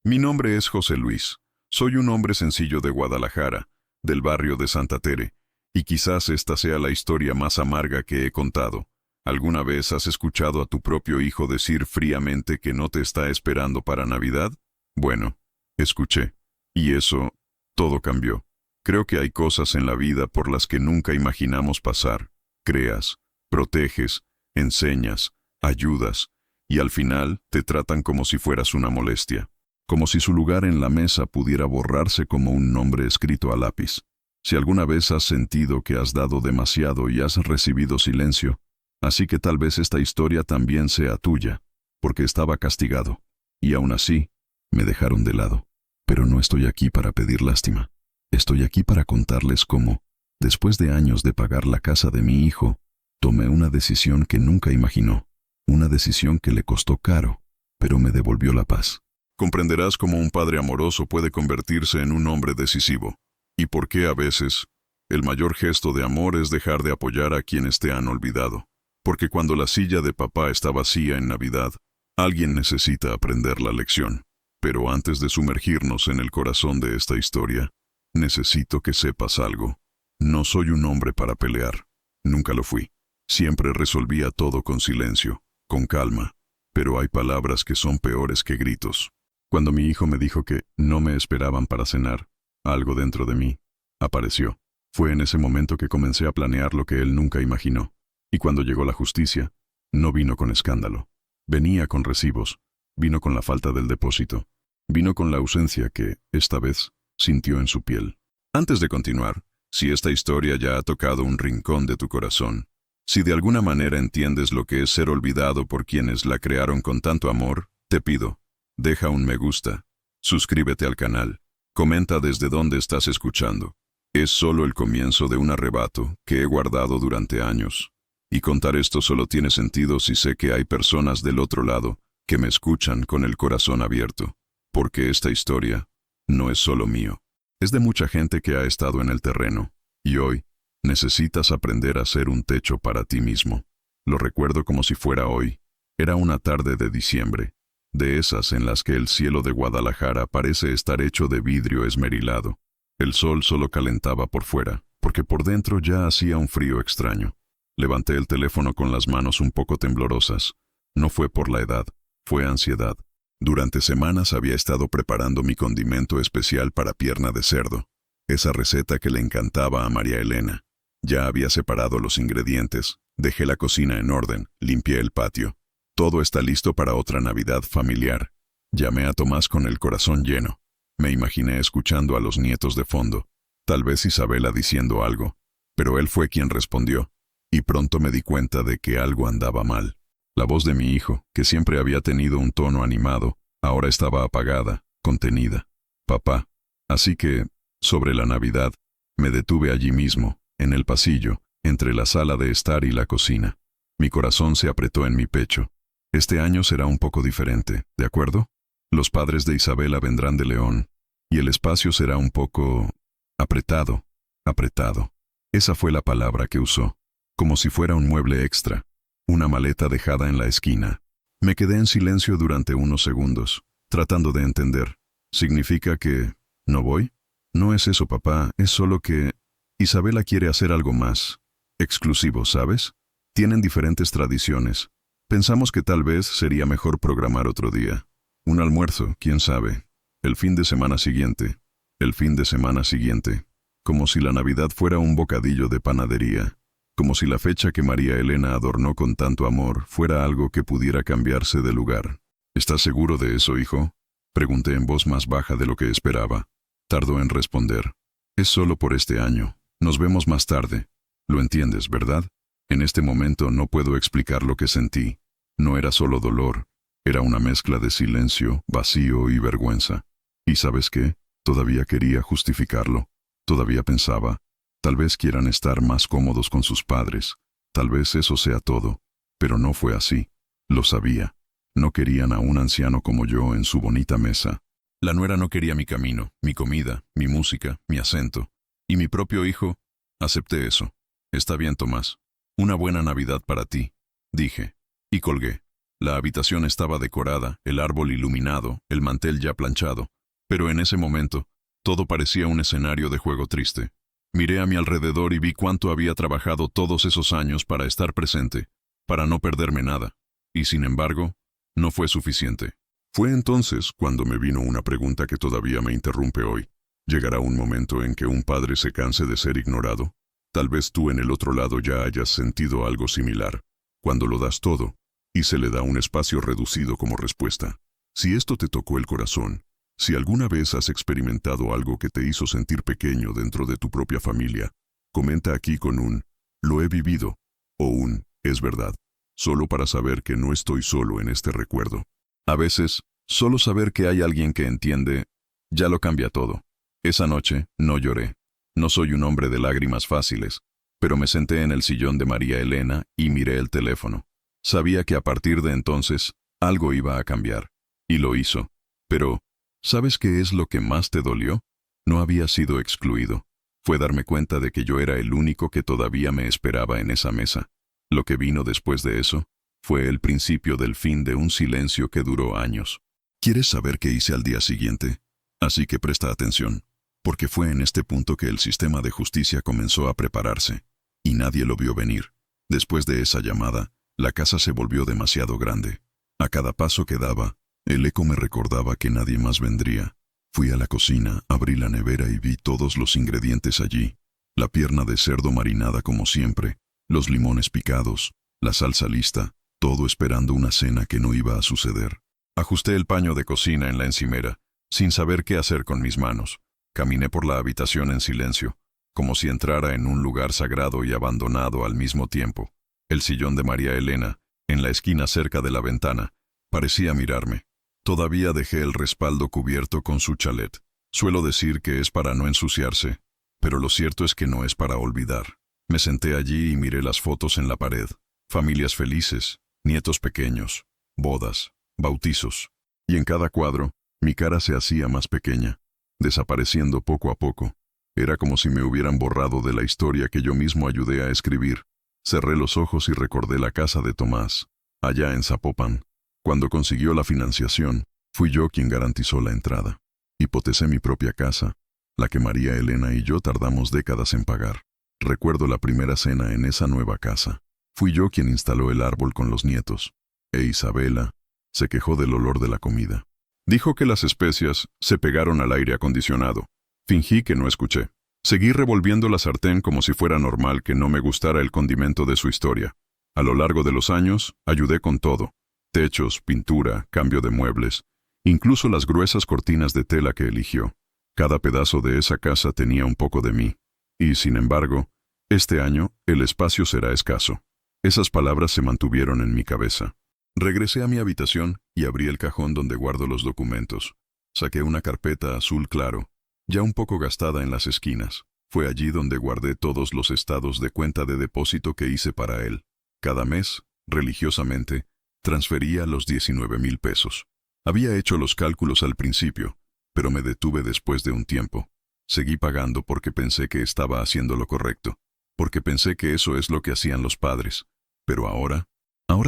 Mi nombre es José Luis. Soy un hombre sencillo de Guadalajara, del barrio de Santa Tere, y quizás esta sea la historia más amarga que he contado. ¿Alguna vez has escuchado a tu propio hijo decir fríamente que no te está esperando para Navidad? Bueno, escuché. Y eso, todo cambió. Creo que hay cosas en la vida por las que nunca imaginamos pasar. Creas, proteges, enseñas, ayudas, y al final te tratan como si fueras una molestia. Como si su lugar en la mesa pudiera borrarse como un nombre escrito a lápiz. Si alguna vez has sentido que has dado demasiado y has recibido silencio, así que tal vez esta historia también sea tuya, porque estaba castigado, y aún así, me dejaron de lado. Pero no estoy aquí para pedir lástima. Estoy aquí para contarles cómo, después de años de pagar la casa de mi hijo, tomé una decisión que nunca imaginó. Una decisión que le costó caro, pero me devolvió la paz. Comprenderás cómo un padre amoroso puede convertirse en un hombre decisivo, y por qué a veces el mayor gesto de amor es dejar de apoyar a quienes te han olvidado. Porque cuando la silla de papá está vacía en Navidad, alguien necesita aprender la lección. Pero antes de sumergirnos en el corazón de esta historia, necesito que sepas algo. No soy un hombre para pelear. Nunca lo fui. Siempre resolvía todo con silencio, con calma. Pero hay palabras que son peores que gritos. Cuando mi hijo me dijo que no me esperaban para cenar, algo dentro de mí apareció. Fue en ese momento que comencé a planear lo que él nunca imaginó. Y cuando llegó la justicia, no vino con escándalo. Venía con recibos, vino con la falta del depósito, vino con la ausencia que, esta vez, sintió en su piel. Antes de continuar, si esta historia ya ha tocado un rincón de tu corazón, si de alguna manera entiendes lo que es ser olvidado por quienes la crearon con tanto amor, te pido, deja un me gusta, suscríbete al canal, comenta desde dónde estás escuchando. Es solo el comienzo de un arrebato que he guardado durante años. Y contar esto solo tiene sentido si sé que hay personas del otro lado que me escuchan con el corazón abierto. Porque esta historia no es solo mío. Es de mucha gente que ha estado en el terreno. Y hoy, necesitas aprender a ser un techo para ti mismo. Lo recuerdo como si fuera hoy. Era una tarde de diciembre. De esas en las que el cielo de Guadalajara parece estar hecho de vidrio esmerilado. El sol solo calentaba por fuera, porque por dentro ya hacía un frío extraño. Levanté el teléfono con las manos un poco temblorosas. No fue por la edad, fue ansiedad. Durante semanas había estado preparando mi condimento especial para pierna de cerdo, esa receta que le encantaba a María Elena. Ya había separado los ingredientes, dejé la cocina en orden, limpié el patio. Todo está listo para otra Navidad familiar. Llamé a Tomás con el corazón lleno. Me imaginé escuchando a los nietos de fondo, tal vez Isabela diciendo algo, pero él fue quien respondió. Y pronto me di cuenta de que algo andaba mal. La voz de mi hijo, que siempre había tenido un tono animado, ahora estaba apagada, contenida. Papá. Así que, sobre la Navidad, me detuve allí mismo, en el pasillo, entre la sala de estar y la cocina. Mi corazón se apretó en mi pecho. Este año será un poco diferente, ¿de acuerdo? Los padres de Isabela vendrán de León, y el espacio será un poco apretado, apretado. Esa fue la palabra que usó. Como si fuera un mueble extra, una maleta dejada en la esquina. Me quedé en silencio durante unos segundos, tratando de entender. ¿Significa que no voy? No es eso, papá, es solo que Isabela quiere hacer algo más exclusivo, ¿sabes? Tienen diferentes tradiciones. Pensamos que tal vez sería mejor programar otro día. Un almuerzo, quién sabe. El fin de semana siguiente. El fin de semana siguiente. Como si la Navidad fuera un bocadillo de panadería. Como si la fecha que María Elena adornó con tanto amor fuera algo que pudiera cambiarse de lugar. ¿Estás seguro de eso, hijo? Pregunté en voz más baja de lo que esperaba. Tardó en responder. Es solo por este año. Nos vemos más tarde. Lo entiendes, ¿verdad? En este momento no puedo explicar lo que sentí. No era solo dolor. Era una mezcla de silencio, vacío y vergüenza. ¿Y sabes qué? Todavía quería justificarlo. Todavía pensaba, tal vez quieran estar más cómodos con sus padres. Tal vez eso sea todo. Pero no fue así. Lo sabía. No querían a un anciano como yo en su bonita mesa. La nuera no quería mi camino, mi comida, mi música, mi acento. Y mi propio hijo. Acepté eso. Está bien, Tomás. Una buena Navidad para ti, dije. Y colgué. La habitación estaba decorada, el árbol iluminado, el mantel ya planchado, pero en ese momento, todo parecía un escenario de juego triste. Miré a mi alrededor y vi cuánto había trabajado todos esos años para estar presente, para no perderme nada. Y sin embargo, no fue suficiente. Fue entonces cuando me vino una pregunta que todavía me interrumpe hoy. ¿Llegará un momento en que un padre se canse de ser ignorado? Tal vez tú en el otro lado ya hayas sentido algo similar, cuando lo das todo, y se le da un espacio reducido como respuesta. Si esto te tocó el corazón, si alguna vez has experimentado algo que te hizo sentir pequeño dentro de tu propia familia, comenta aquí con un «lo he vivido» o un «es verdad», solo para saber que no estoy solo en este recuerdo. A veces, solo saber que hay alguien que entiende, ya lo cambia todo. Esa noche, no lloré. No soy un hombre de lágrimas fáciles, pero me senté en el sillón de María Elena y miré el teléfono. Sabía que a partir de entonces, algo iba a cambiar. Y lo hizo. Pero, ¿sabes qué es lo que más te dolió? No había sido excluido. Fue darme cuenta de que yo era el único que todavía me esperaba en esa mesa. Lo que vino después de eso fue el principio del fin de un silencio que duró años. ¿Quieres saber qué hice al día siguiente? Así que presta atención, porque fue en este punto que el sistema de justicia comenzó a prepararse, y nadie lo vio venir. Después de esa llamada, la casa se volvió demasiado grande. A cada paso que daba, el eco me recordaba que nadie más vendría. Fui a la cocina, abrí la nevera y vi todos los ingredientes allí. La pierna de cerdo marinada como siempre, los limones picados, la salsa lista, todo esperando una cena que no iba a suceder. Ajusté el paño de cocina en la encimera, sin saber qué hacer con mis manos. Caminé por la habitación en silencio, como si entrara en un lugar sagrado y abandonado al mismo tiempo. El sillón de María Elena, en la esquina cerca de la ventana, parecía mirarme. Todavía dejé el respaldo cubierto con su chalet. Suelo decir que es para no ensuciarse, pero lo cierto es que no es para olvidar. Me senté allí y miré las fotos en la pared. Familias felices, nietos pequeños, bodas, bautizos. Y en cada cuadro, mi cara se hacía más pequeña, desapareciendo poco a poco. Era como si me hubieran borrado de la historia que yo mismo ayudé a escribir. Cerré los ojos y recordé la casa de Tomás, allá en Zapopan. Cuando consiguió la financiación, fui yo quien garantizó la entrada. Hipotecé mi propia casa, la que María Elena y yo tardamos décadas en pagar. Recuerdo la primera cena en esa nueva casa. Fui yo quien instaló el árbol con los nietos. E Isabela se quejó del olor de la comida. Dijo que las especias se pegaron al aire acondicionado. Fingí que no escuché. Seguí revolviendo la sartén como si fuera normal que no me gustara el condimento de su historia. A lo largo de los años, ayudé con todo. Techos, pintura, cambio de muebles, incluso las gruesas cortinas de tela que eligió. Cada pedazo de esa casa tenía un poco de mí. Y, sin embargo, este año el espacio será escaso. Esas palabras se mantuvieron en mi cabeza. Regresé a mi habitación y abrí el cajón donde guardo los documentos. Saqué una carpeta azul claro, ya un poco gastada en las esquinas. Fue allí donde guardé todos los estados de cuenta de depósito que hice para él. Cada mes, religiosamente, transfería los 19,000 pesos. Había hecho los cálculos al principio, pero me detuve después de un tiempo. Seguí pagando porque pensé que estaba haciendo lo correcto, porque pensé que eso es lo que hacían los padres. Pero ahora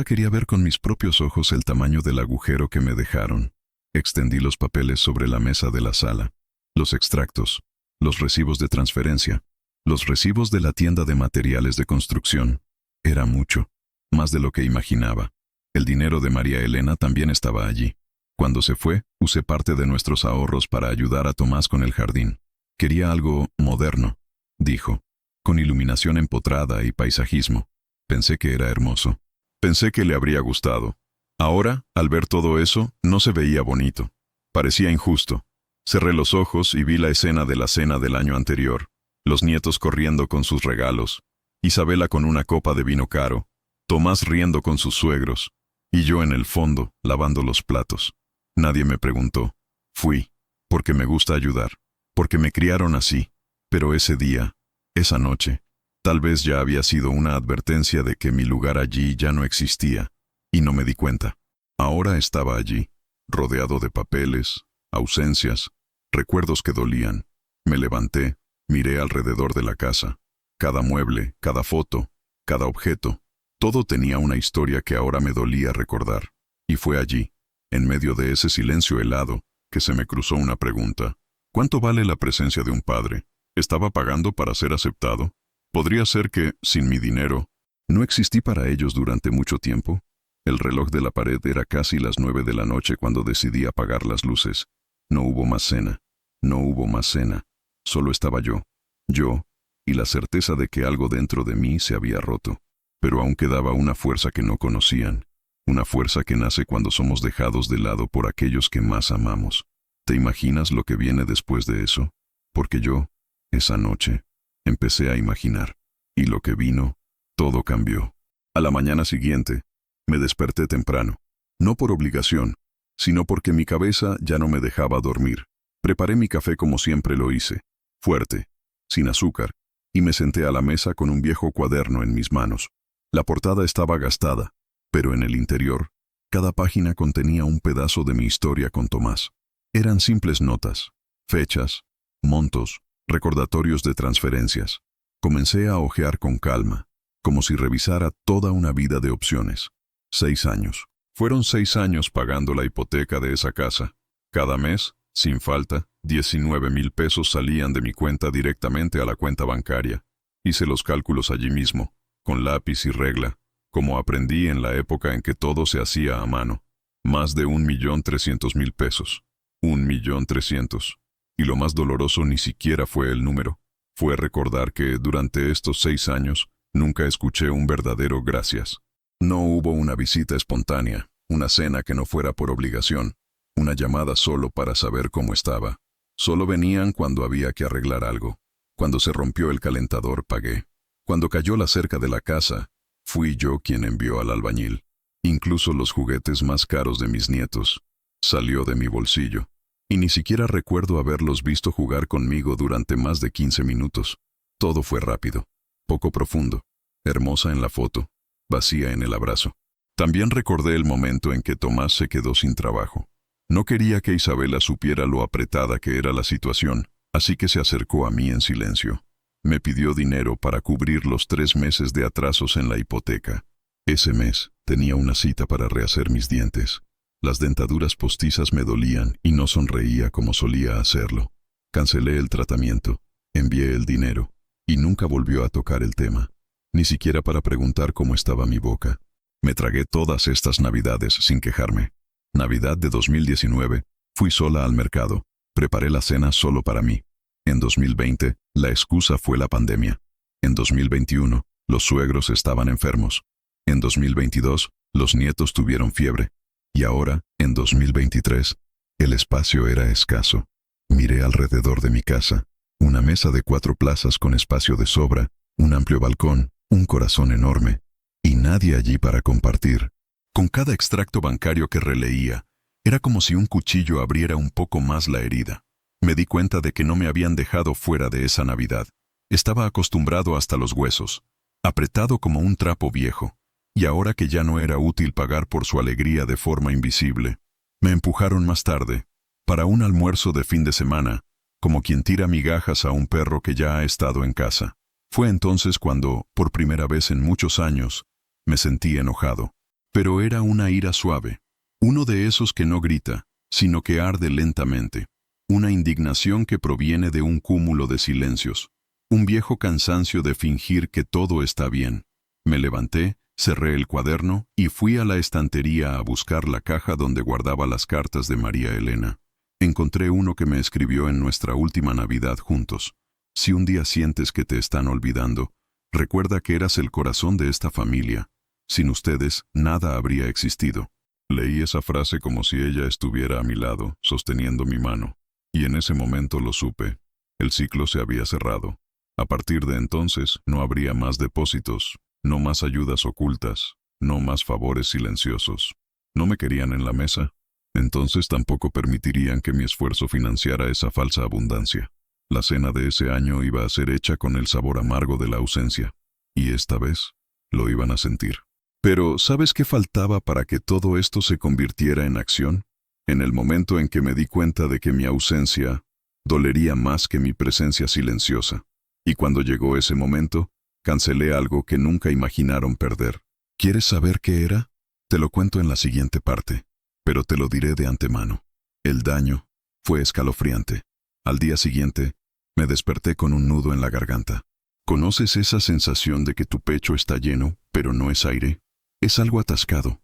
quería ver con mis propios ojos el tamaño del agujero que me dejaron. Extendí los papeles sobre la mesa de la sala. Los extractos, los recibos de transferencia, los recibos de la tienda de materiales de construcción. Era mucho, más de lo que imaginaba. El dinero de María Elena también estaba allí. Cuando se fue, usé parte de nuestros ahorros para ayudar a Tomás con el jardín. Quería algo moderno, dijo, con iluminación empotrada y paisajismo. Pensé que era hermoso. Pensé que le habría gustado. Ahora, al ver todo eso, no se veía bonito. Parecía injusto. Cerré los ojos y vi la escena de la cena del año anterior. Los nietos corriendo con sus regalos. Isabela con una copa de vino caro. Tomás riendo con sus suegros. Y yo en el fondo, lavando los platos. Nadie me preguntó. Fui, porque me gusta ayudar, porque me criaron así. Pero ese día, esa noche, tal vez ya había sido una advertencia de que mi lugar allí ya no existía, y no me di cuenta. Ahora estaba allí, rodeado de papeles, ausencias, recuerdos que dolían. Me levanté, miré alrededor de la casa. Cada mueble, cada foto, cada objeto, todo tenía una historia que ahora me dolía recordar. Y fue allí, en medio de ese silencio helado, que se me cruzó una pregunta. ¿Cuánto vale la presencia de un padre? ¿Estaba pagando para ser aceptado? ¿Podría ser que, sin mi dinero, no existí para ellos durante mucho tiempo? El reloj de la pared era casi las 9 de la noche cuando decidí apagar las luces. No hubo más cena. No hubo más cena. Solo estaba yo. Yo, y la certeza de que algo dentro de mí se había roto. Pero aún quedaba una fuerza que no conocían. Una fuerza que nace cuando somos dejados de lado por aquellos que más amamos. ¿Te imaginas lo que viene después de eso? Porque yo, esa noche, empecé a imaginar. Y lo que vino, todo cambió. A la mañana siguiente, me desperté temprano. No por obligación, sino porque mi cabeza ya no me dejaba dormir. Preparé mi café como siempre lo hice, fuerte, sin azúcar, y me senté a la mesa con un viejo cuaderno en mis manos. La portada estaba gastada, pero en el interior, cada página contenía un pedazo de mi historia con Tomás. Eran simples notas, fechas, montos, recordatorios de transferencias. Comencé a hojear con calma, como si revisara toda una vida de opciones. 6 años. Fueron 6 años pagando la hipoteca de esa casa. Cada mes, sin falta, 19,000 pesos salían de mi cuenta directamente a la cuenta bancaria. Hice los cálculos allí mismo, con lápiz y regla, como aprendí en la época en que todo se hacía a mano. Más de 1,300,000 pesos. 1,300,000. Y lo más doloroso ni siquiera fue el número. Fue recordar que durante estos 6 años nunca escuché un verdadero gracias. No hubo una visita espontánea, una cena que no fuera por obligación, una llamada solo para saber cómo estaba. Solo venían cuando había que arreglar algo. Cuando se rompió el calentador, pagué. Cuando cayó la cerca de la casa, fui yo quien envió al albañil. Incluso los juguetes más caros de mis nietos. Salió de mi bolsillo. Y ni siquiera recuerdo haberlos visto jugar conmigo durante más de 15 minutos. Todo fue rápido, poco profundo, hermosa en la foto, vacía en el abrazo. También recordé el momento en que Tomás se quedó sin trabajo. No quería que Isabela supiera lo apretada que era la situación, así que se acercó a mí en silencio. Me pidió dinero para cubrir los 3 meses de atrasos en la hipoteca. Ese mes tenía una cita para rehacer mis dientes. Las dentaduras postizas me dolían y no sonreía como solía hacerlo. Cancelé el tratamiento, envié el dinero, y nunca volvió a tocar el tema, ni siquiera para preguntar cómo estaba mi boca. Me tragué todas estas navidades sin quejarme. Navidad de 2019, fui sola al mercado, preparé la cena solo para mí. En 2020, la excusa fue la pandemia. En 2021, los suegros estaban enfermos. En 2022, los nietos tuvieron fiebre. Y ahora, en 2023, el espacio era escaso. Miré alrededor de mi casa, una mesa de 4 plazas con espacio de sobra, un amplio balcón, un corazón enorme, y nadie allí para compartir. Con cada extracto bancario que releía, era como si un cuchillo abriera un poco más la herida. Me di cuenta de que no me habían dejado fuera de esa Navidad. Estaba acostumbrado hasta los huesos, apretado como un trapo viejo. Y ahora que ya no era útil pagar por su alegría de forma invisible, me empujaron más tarde, para un almuerzo de fin de semana, como quien tira migajas a un perro que ya ha estado en casa. Fue entonces cuando, por primera vez en muchos años, me sentí enojado. Pero era una ira suave, uno de esos que no grita, sino que arde lentamente. Una indignación que proviene de un cúmulo de silencios, un viejo cansancio de fingir que todo está bien. Me levanté, cerré el cuaderno y fui a la estantería a buscar la caja donde guardaba las cartas de María Elena. Encontré uno que me escribió en nuestra última Navidad juntos. Si un día sientes que te están olvidando, recuerda que eras el corazón de esta familia. Sin ustedes, nada habría existido. Leí esa frase como si ella estuviera a mi lado, sosteniendo mi mano. Y en ese momento lo supe. El ciclo se había cerrado. A partir de entonces, no habría más depósitos, no más ayudas ocultas, no más favores silenciosos. ¿No me querían en la mesa? Entonces tampoco permitirían que mi esfuerzo financiara esa falsa abundancia. La cena de ese año iba a ser hecha con el sabor amargo de la ausencia. Y esta vez, lo iban a sentir. Pero, ¿sabes qué faltaba para que todo esto se convirtiera en acción? En el momento en que me di cuenta de que mi ausencia dolería más que mi presencia silenciosa. Y cuando llegó ese momento, cancelé algo que nunca imaginaron perder. ¿Quieres saber qué era? Te lo cuento en la siguiente parte, pero te lo diré de antemano. El daño fue escalofriante. Al día siguiente, me desperté con un nudo en la garganta. ¿Conoces esa sensación de que tu pecho está lleno, pero no es aire? Es algo atascado,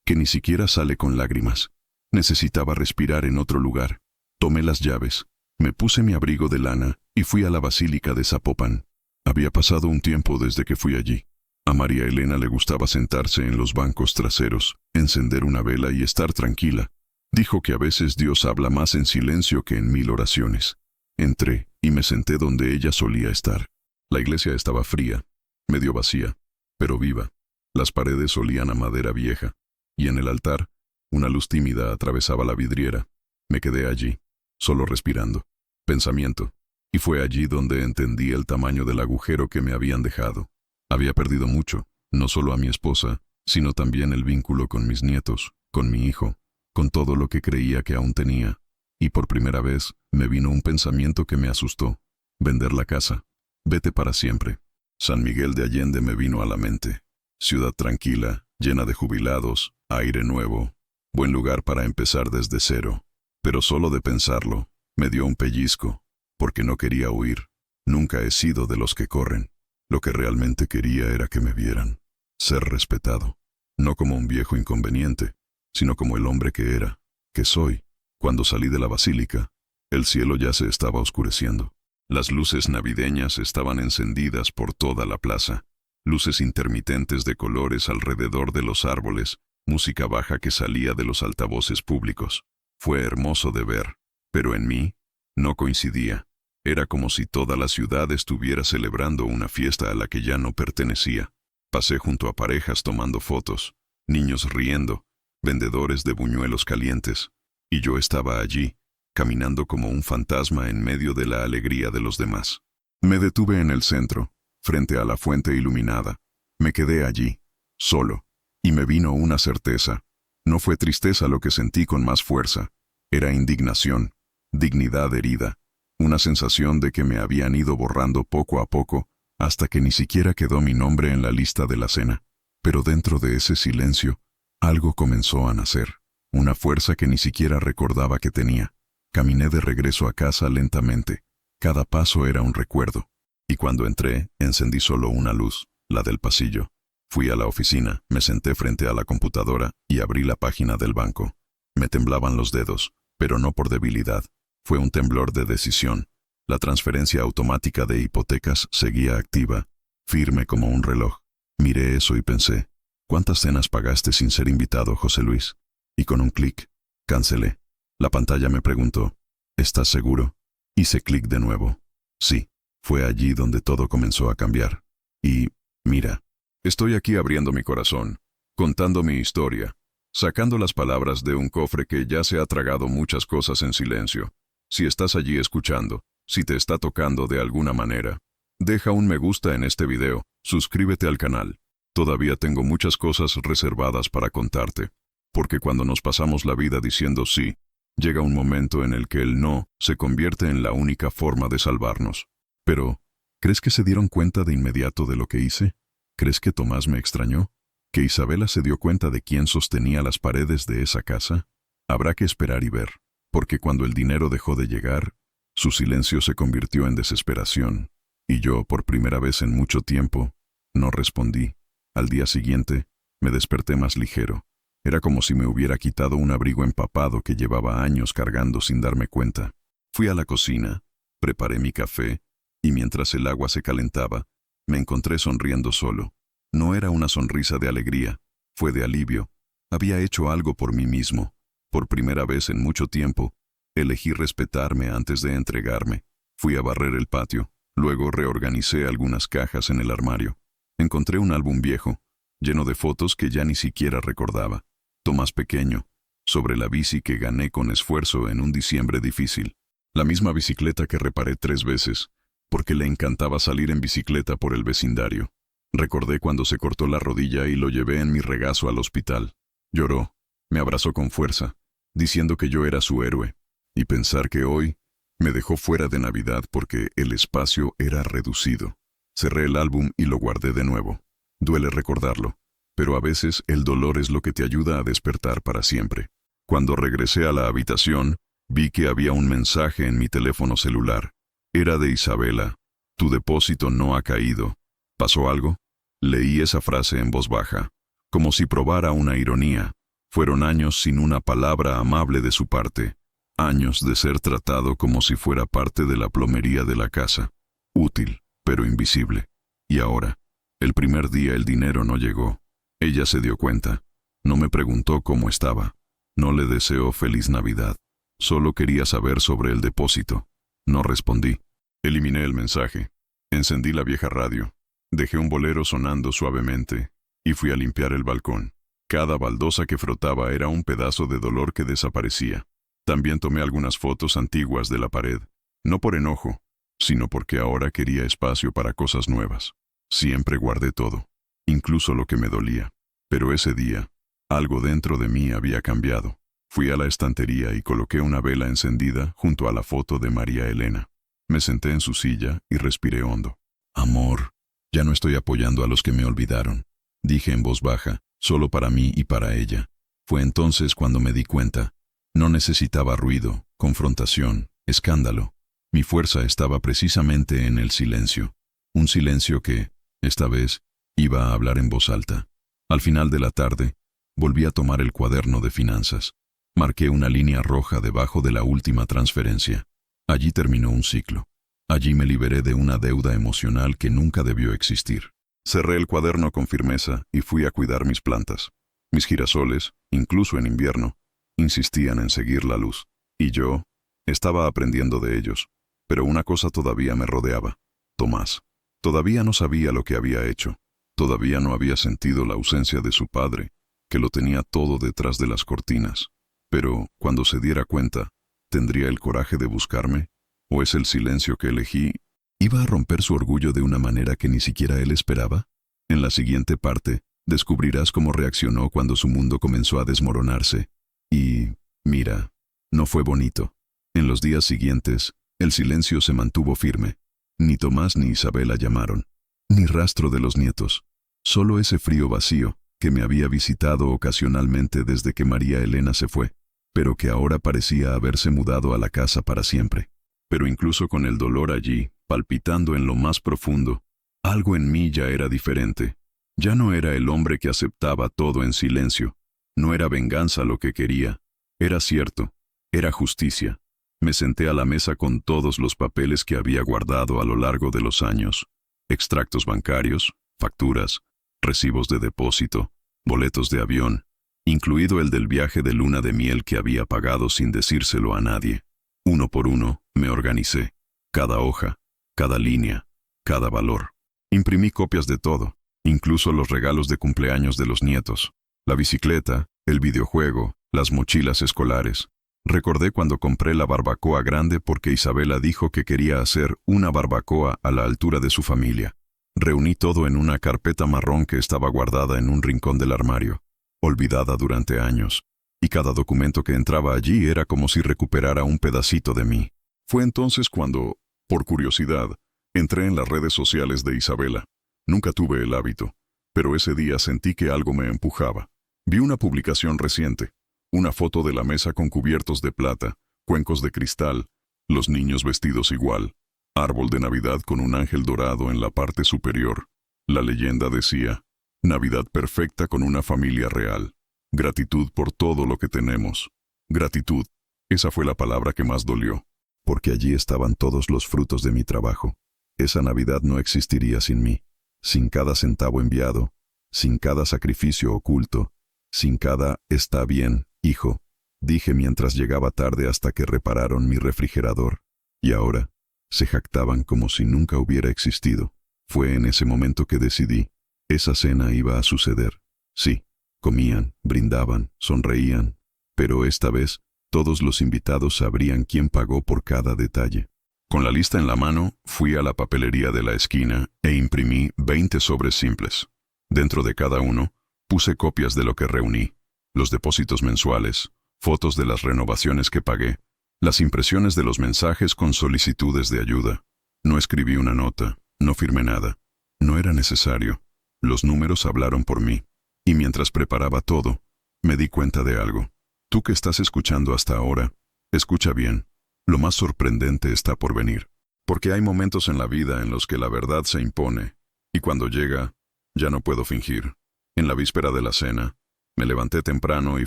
que ni siquiera sale con lágrimas. Necesitaba respirar en otro lugar. Tomé las llaves, me puse mi abrigo de lana y fui a la Basílica de Zapopan. Había pasado un tiempo desde que fui allí. A María Elena le gustaba sentarse en los bancos traseros, encender una vela y estar tranquila. Dijo que a veces Dios habla más en silencio que en 1000 oraciones. Entré y me senté donde ella solía estar. La iglesia estaba fría, medio vacía, pero viva. Las paredes olían a madera vieja, y en el altar, una luz tímida atravesaba la vidriera. Me quedé allí, solo respirando. Pensamiento. Y fue allí donde entendí el tamaño del agujero que me habían dejado. Había perdido mucho, no solo a mi esposa, sino también el vínculo con mis nietos, con mi hijo, con todo lo que creía que aún tenía. Y por primera vez me vino un pensamiento que me asustó. Vender la casa. Vete para siempre. San Miguel de Allende me vino a la mente. Ciudad tranquila, llena de jubilados, aire nuevo, buen lugar para empezar desde cero. Pero solo de pensarlo, me dio un pellizco, porque no quería huir. Nunca he sido de los que corren. Lo que realmente quería era que me vieran, ser respetado, no como un viejo inconveniente, sino como el hombre que era, que soy. Cuando salí de la basílica, el cielo ya se estaba oscureciendo. Las luces navideñas estaban encendidas por toda la plaza, luces intermitentes de colores alrededor de los árboles, música baja que salía de los altavoces públicos. Fue hermoso de ver, pero en mí no coincidía. Era como si toda la ciudad estuviera celebrando una fiesta a la que ya no pertenecía. Pasé junto a parejas tomando fotos, niños riendo, vendedores de buñuelos calientes, y yo estaba allí, caminando como un fantasma en medio de la alegría de los demás. Me detuve en el centro, frente a la fuente iluminada. Me quedé allí, solo, y me vino una certeza. No fue tristeza lo que sentí con más fuerza, era indignación, dignidad herida. Una sensación de que me habían ido borrando poco a poco, hasta que ni siquiera quedó mi nombre en la lista de la cena. Pero dentro de ese silencio, algo comenzó a nacer, una fuerza que ni siquiera recordaba que tenía. Caminé de regreso a casa lentamente. Cada paso era un recuerdo. Y cuando entré, encendí solo una luz, la del pasillo. Fui a la oficina, me senté frente a la computadora y abrí la página del banco. Me temblaban los dedos, pero no por debilidad. Fue un temblor de decisión. La transferencia automática de hipotecas seguía activa, firme como un reloj. Miré eso y pensé, ¿cuántas cenas pagaste sin ser invitado, José Luis? Y con un clic, cancelé. La pantalla me preguntó, ¿estás seguro? Hice clic de nuevo. Sí, fue allí donde todo comenzó a cambiar. Y, mira, estoy aquí abriendo mi corazón, contando mi historia, sacando las palabras de un cofre que ya se ha tragado muchas cosas en silencio. Si estás allí escuchando, si te está tocando de alguna manera, deja un me gusta en este video, suscríbete al canal. Todavía tengo muchas cosas reservadas para contarte, porque cuando nos pasamos la vida diciendo sí, llega un momento en el que el no se convierte en la única forma de salvarnos. Pero, ¿crees que se dieron cuenta de inmediato de lo que hice? ¿Crees que Tomás me extrañó? ¿Que Isabela se dio cuenta de quién sostenía las paredes de esa casa? Habrá que esperar y ver. Porque cuando el dinero dejó de llegar, su silencio se convirtió en desesperación, y yo, por primera vez en mucho tiempo, no respondí. Al día siguiente, me desperté más ligero. Era como si me hubiera quitado un abrigo empapado que llevaba años cargando sin darme cuenta. Fui a la cocina, preparé mi café, y mientras el agua se calentaba, me encontré sonriendo solo. No era una sonrisa de alegría, fue de alivio. Había hecho algo por mí mismo. Por primera vez en mucho tiempo, elegí respetarme antes de entregarme. Fui a barrer el patio, luego reorganicé algunas cajas en el armario. Encontré un álbum viejo, lleno de fotos que ya ni siquiera recordaba. Tomás pequeño, sobre la bici que gané con esfuerzo en un diciembre difícil. La misma bicicleta que reparé 3 veces, porque le encantaba salir en bicicleta por el vecindario. Recordé cuando se cortó la rodilla y lo llevé en mi regazo al hospital. Lloró, me abrazó con fuerza, diciendo que yo era su héroe, y pensar que hoy me dejó fuera de Navidad porque el espacio era reducido. Cerré el álbum y lo guardé de nuevo. Duele recordarlo, pero a veces el dolor es lo que te ayuda a despertar para siempre. Cuando regresé a la habitación, vi que había un mensaje en mi teléfono celular. Era de Isabela. Tu depósito no ha caído. ¿Pasó algo? Leí esa frase en voz baja, como si probara una ironía. Fueron años sin una palabra amable de su parte. Años de ser tratado como si fuera parte de la plomería de la casa. Útil, pero invisible. Y ahora, el primer día el dinero no llegó. Ella se dio cuenta. No me preguntó cómo estaba. No le deseó feliz Navidad. Solo quería saber sobre el depósito. No respondí. Eliminé el mensaje. Encendí la vieja radio. Dejé un bolero sonando suavemente y fui a limpiar el balcón. Cada baldosa que frotaba era un pedazo de dolor que desaparecía. También tomé algunas fotos antiguas de la pared, no por enojo, sino porque ahora quería espacio para cosas nuevas. Siempre guardé todo, incluso lo que me dolía. Pero ese día, algo dentro de mí había cambiado. Fui a la estantería y coloqué una vela encendida junto a la foto de María Elena. Me senté en su silla y respiré hondo. Amor, ya no estoy apoyando a los que me olvidaron, dije en voz baja, solo para mí y para ella. Fue entonces cuando me di cuenta. No necesitaba ruido, confrontación, escándalo. Mi fuerza estaba precisamente en el silencio. Un silencio que, esta vez, iba a hablar en voz alta. Al final de la tarde, volví a tomar el cuaderno de finanzas. Marqué una línea roja debajo de la última transferencia. Allí terminó un ciclo. Allí me liberé de una deuda emocional que nunca debió existir. Cerré el cuaderno con firmeza y fui a cuidar mis plantas. Mis girasoles, incluso en invierno, insistían en seguir la luz. Y yo estaba aprendiendo de ellos. Pero una cosa todavía me rodeaba. Tomás. Todavía no sabía lo que había hecho. Todavía no había sentido la ausencia de su padre, que lo tenía todo detrás de las cortinas. Pero, cuando se diera cuenta, ¿tendría el coraje de buscarme? ¿O es el silencio que elegí? ¿Iba a romper su orgullo de una manera que ni siquiera él esperaba? En la siguiente parte, descubrirás cómo reaccionó cuando su mundo comenzó a desmoronarse. Y, mira, no fue bonito. En los días siguientes, el silencio se mantuvo firme. Ni Tomás ni Isabela llamaron. Ni rastro de los nietos. Solo ese frío vacío, que me había visitado ocasionalmente desde que María Elena se fue, pero que ahora parecía haberse mudado a la casa para siempre. Pero incluso con el dolor allí, palpitando en lo más profundo, algo en mí ya era diferente. Ya no era el hombre que aceptaba todo en silencio. No era venganza lo que quería. Era cierto. Era justicia. Me senté a la mesa con todos los papeles que había guardado a lo largo de los años. Extractos bancarios, facturas, recibos de depósito, boletos de avión, incluido el del viaje de luna de miel que había pagado sin decírselo a nadie. Uno por uno, me organicé. Cada hoja, cada línea, cada valor. Imprimí copias de todo, incluso los regalos de cumpleaños de los nietos. La bicicleta, el videojuego, las mochilas escolares. Recordé cuando compré la barbacoa grande porque Isabela dijo que quería hacer una barbacoa a la altura de su familia. Reuní todo en una carpeta marrón que estaba guardada en un rincón del armario, olvidada durante años. Y cada documento que entraba allí era como si recuperara un pedacito de mí. Fue entonces cuando, por curiosidad, entré en las redes sociales de Isabela. Nunca tuve el hábito, pero ese día sentí que algo me empujaba. Vi una publicación reciente, una foto de la mesa con cubiertos de plata, cuencos de cristal, los niños vestidos igual, árbol de Navidad con un ángel dorado en la parte superior. La leyenda decía, Navidad perfecta con una familia real. Gratitud por todo lo que tenemos. Gratitud. Esa fue la palabra que más dolió. Porque allí estaban todos los frutos de mi trabajo. Esa Navidad no existiría sin mí. Sin cada centavo enviado. Sin cada sacrificio oculto. Sin cada «está bien, hijo», dije mientras llegaba tarde hasta que repararon mi refrigerador. Y ahora, se jactaban como si nunca hubiera existido. Fue en ese momento que decidí. Esa cena iba a suceder. Sí. Comían, brindaban, sonreían, pero esta vez todos los invitados sabrían quién pagó por cada detalle. Con la lista en la mano, fui a la papelería de la esquina e imprimí 20 sobres simples. Dentro de cada uno, puse copias de lo que reuní, los depósitos mensuales, fotos de las renovaciones que pagué, las impresiones de los mensajes con solicitudes de ayuda. No escribí una nota, no firmé nada. No era necesario. Los números hablaron por mí. Y mientras preparaba todo, me di cuenta de algo. Tú que estás escuchando hasta ahora, escucha bien. Lo más sorprendente está por venir. Porque hay momentos en la vida en los que la verdad se impone, y cuando llega, ya no puedo fingir. En la víspera de la cena, me levanté temprano y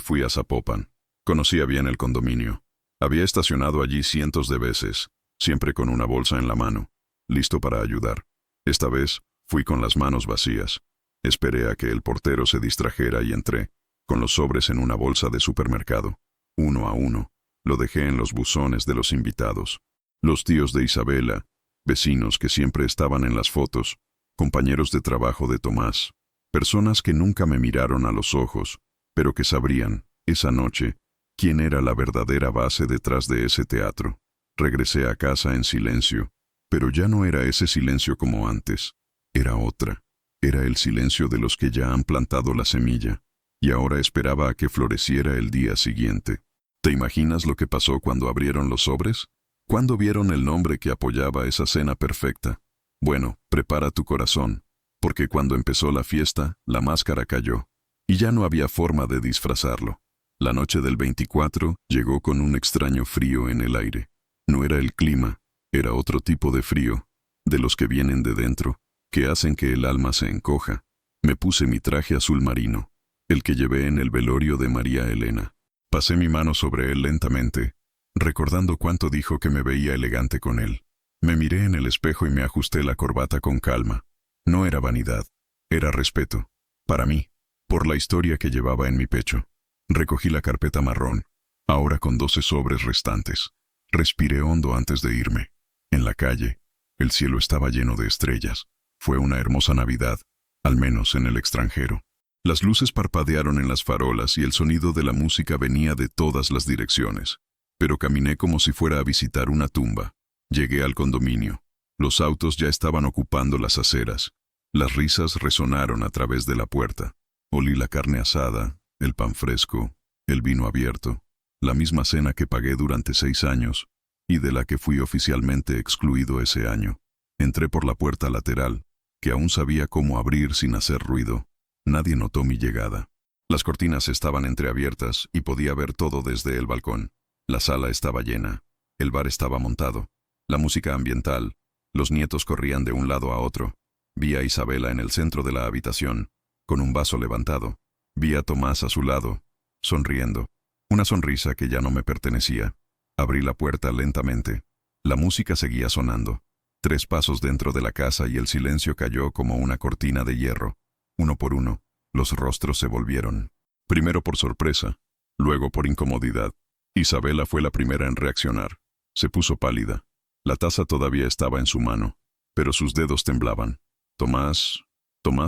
fui a Zapopan. Conocía bien el condominio. Había estacionado allí cientos de veces, siempre con una bolsa en la mano, listo para ayudar. Esta vez, fui con las manos vacías. Esperé a que el portero se distrajera y entré, con los sobres en una bolsa de supermercado. Uno a uno, lo dejé en los buzones de los invitados. Los tíos de Isabela, vecinos que siempre estaban en las fotos, compañeros de trabajo de Tomás, personas que nunca me miraron a los ojos, pero que sabrían, esa noche, quién era la verdadera base detrás de ese teatro. Regresé a casa en silencio, pero ya no era ese silencio como antes, era otra. Era el silencio de los que ya han plantado la semilla, y ahora esperaba a que floreciera el día siguiente. ¿Te imaginas lo que pasó cuando abrieron los sobres? ¿Cuándo vieron el nombre que apoyaba esa cena perfecta? Bueno, prepara tu corazón, porque cuando empezó la fiesta, la máscara cayó, y ya no había forma de disfrazarlo. La noche del 24 llegó con un extraño frío en el aire. No era el clima, era otro tipo de frío, de los que vienen de dentro, que hacen que el alma se encoja. Me puse mi traje azul marino, el que llevé en el velorio de María Elena. Pasé mi mano sobre él lentamente, recordando cuánto dijo que me veía elegante con él. Me miré en el espejo y me ajusté la corbata con calma. No era vanidad, era respeto. Para mí, por la historia que llevaba en mi pecho. Recogí la carpeta marrón, ahora con 12 sobres restantes. Respiré hondo antes de irme. En la calle, el cielo estaba lleno de estrellas. Fue una hermosa Navidad, al menos en el extranjero. Las luces parpadearon en las farolas y el sonido de la música venía de todas las direcciones. Pero caminé como si fuera a visitar una tumba. Llegué al condominio. Los autos ya estaban ocupando las aceras. Las risas resonaron a través de la puerta. Olí la carne asada, el pan fresco, el vino abierto, la misma cena que pagué durante 6 años y de la que fui oficialmente excluido ese año. Entré por la puerta lateral, que aún sabía cómo abrir sin hacer ruido. Nadie notó mi llegada. Las cortinas estaban entreabiertas y podía ver todo desde el balcón. La sala estaba llena, el bar estaba montado, la música ambiental, los nietos corrían de un lado a otro. Vi a Isabela en el centro de la habitación, con un vaso levantado. Vi a Tomás a su lado, sonriendo, una sonrisa que ya no me pertenecía. Abrí la puerta lentamente. La música seguía sonando. 3 pasos dentro de la casa y el silencio cayó como una cortina de hierro. Uno por uno, los rostros se volvieron. Primero por sorpresa, luego por incomodidad. Isabela fue la primera en reaccionar. Se puso pálida. La taza todavía estaba en su mano, pero sus dedos temblaban. Tomás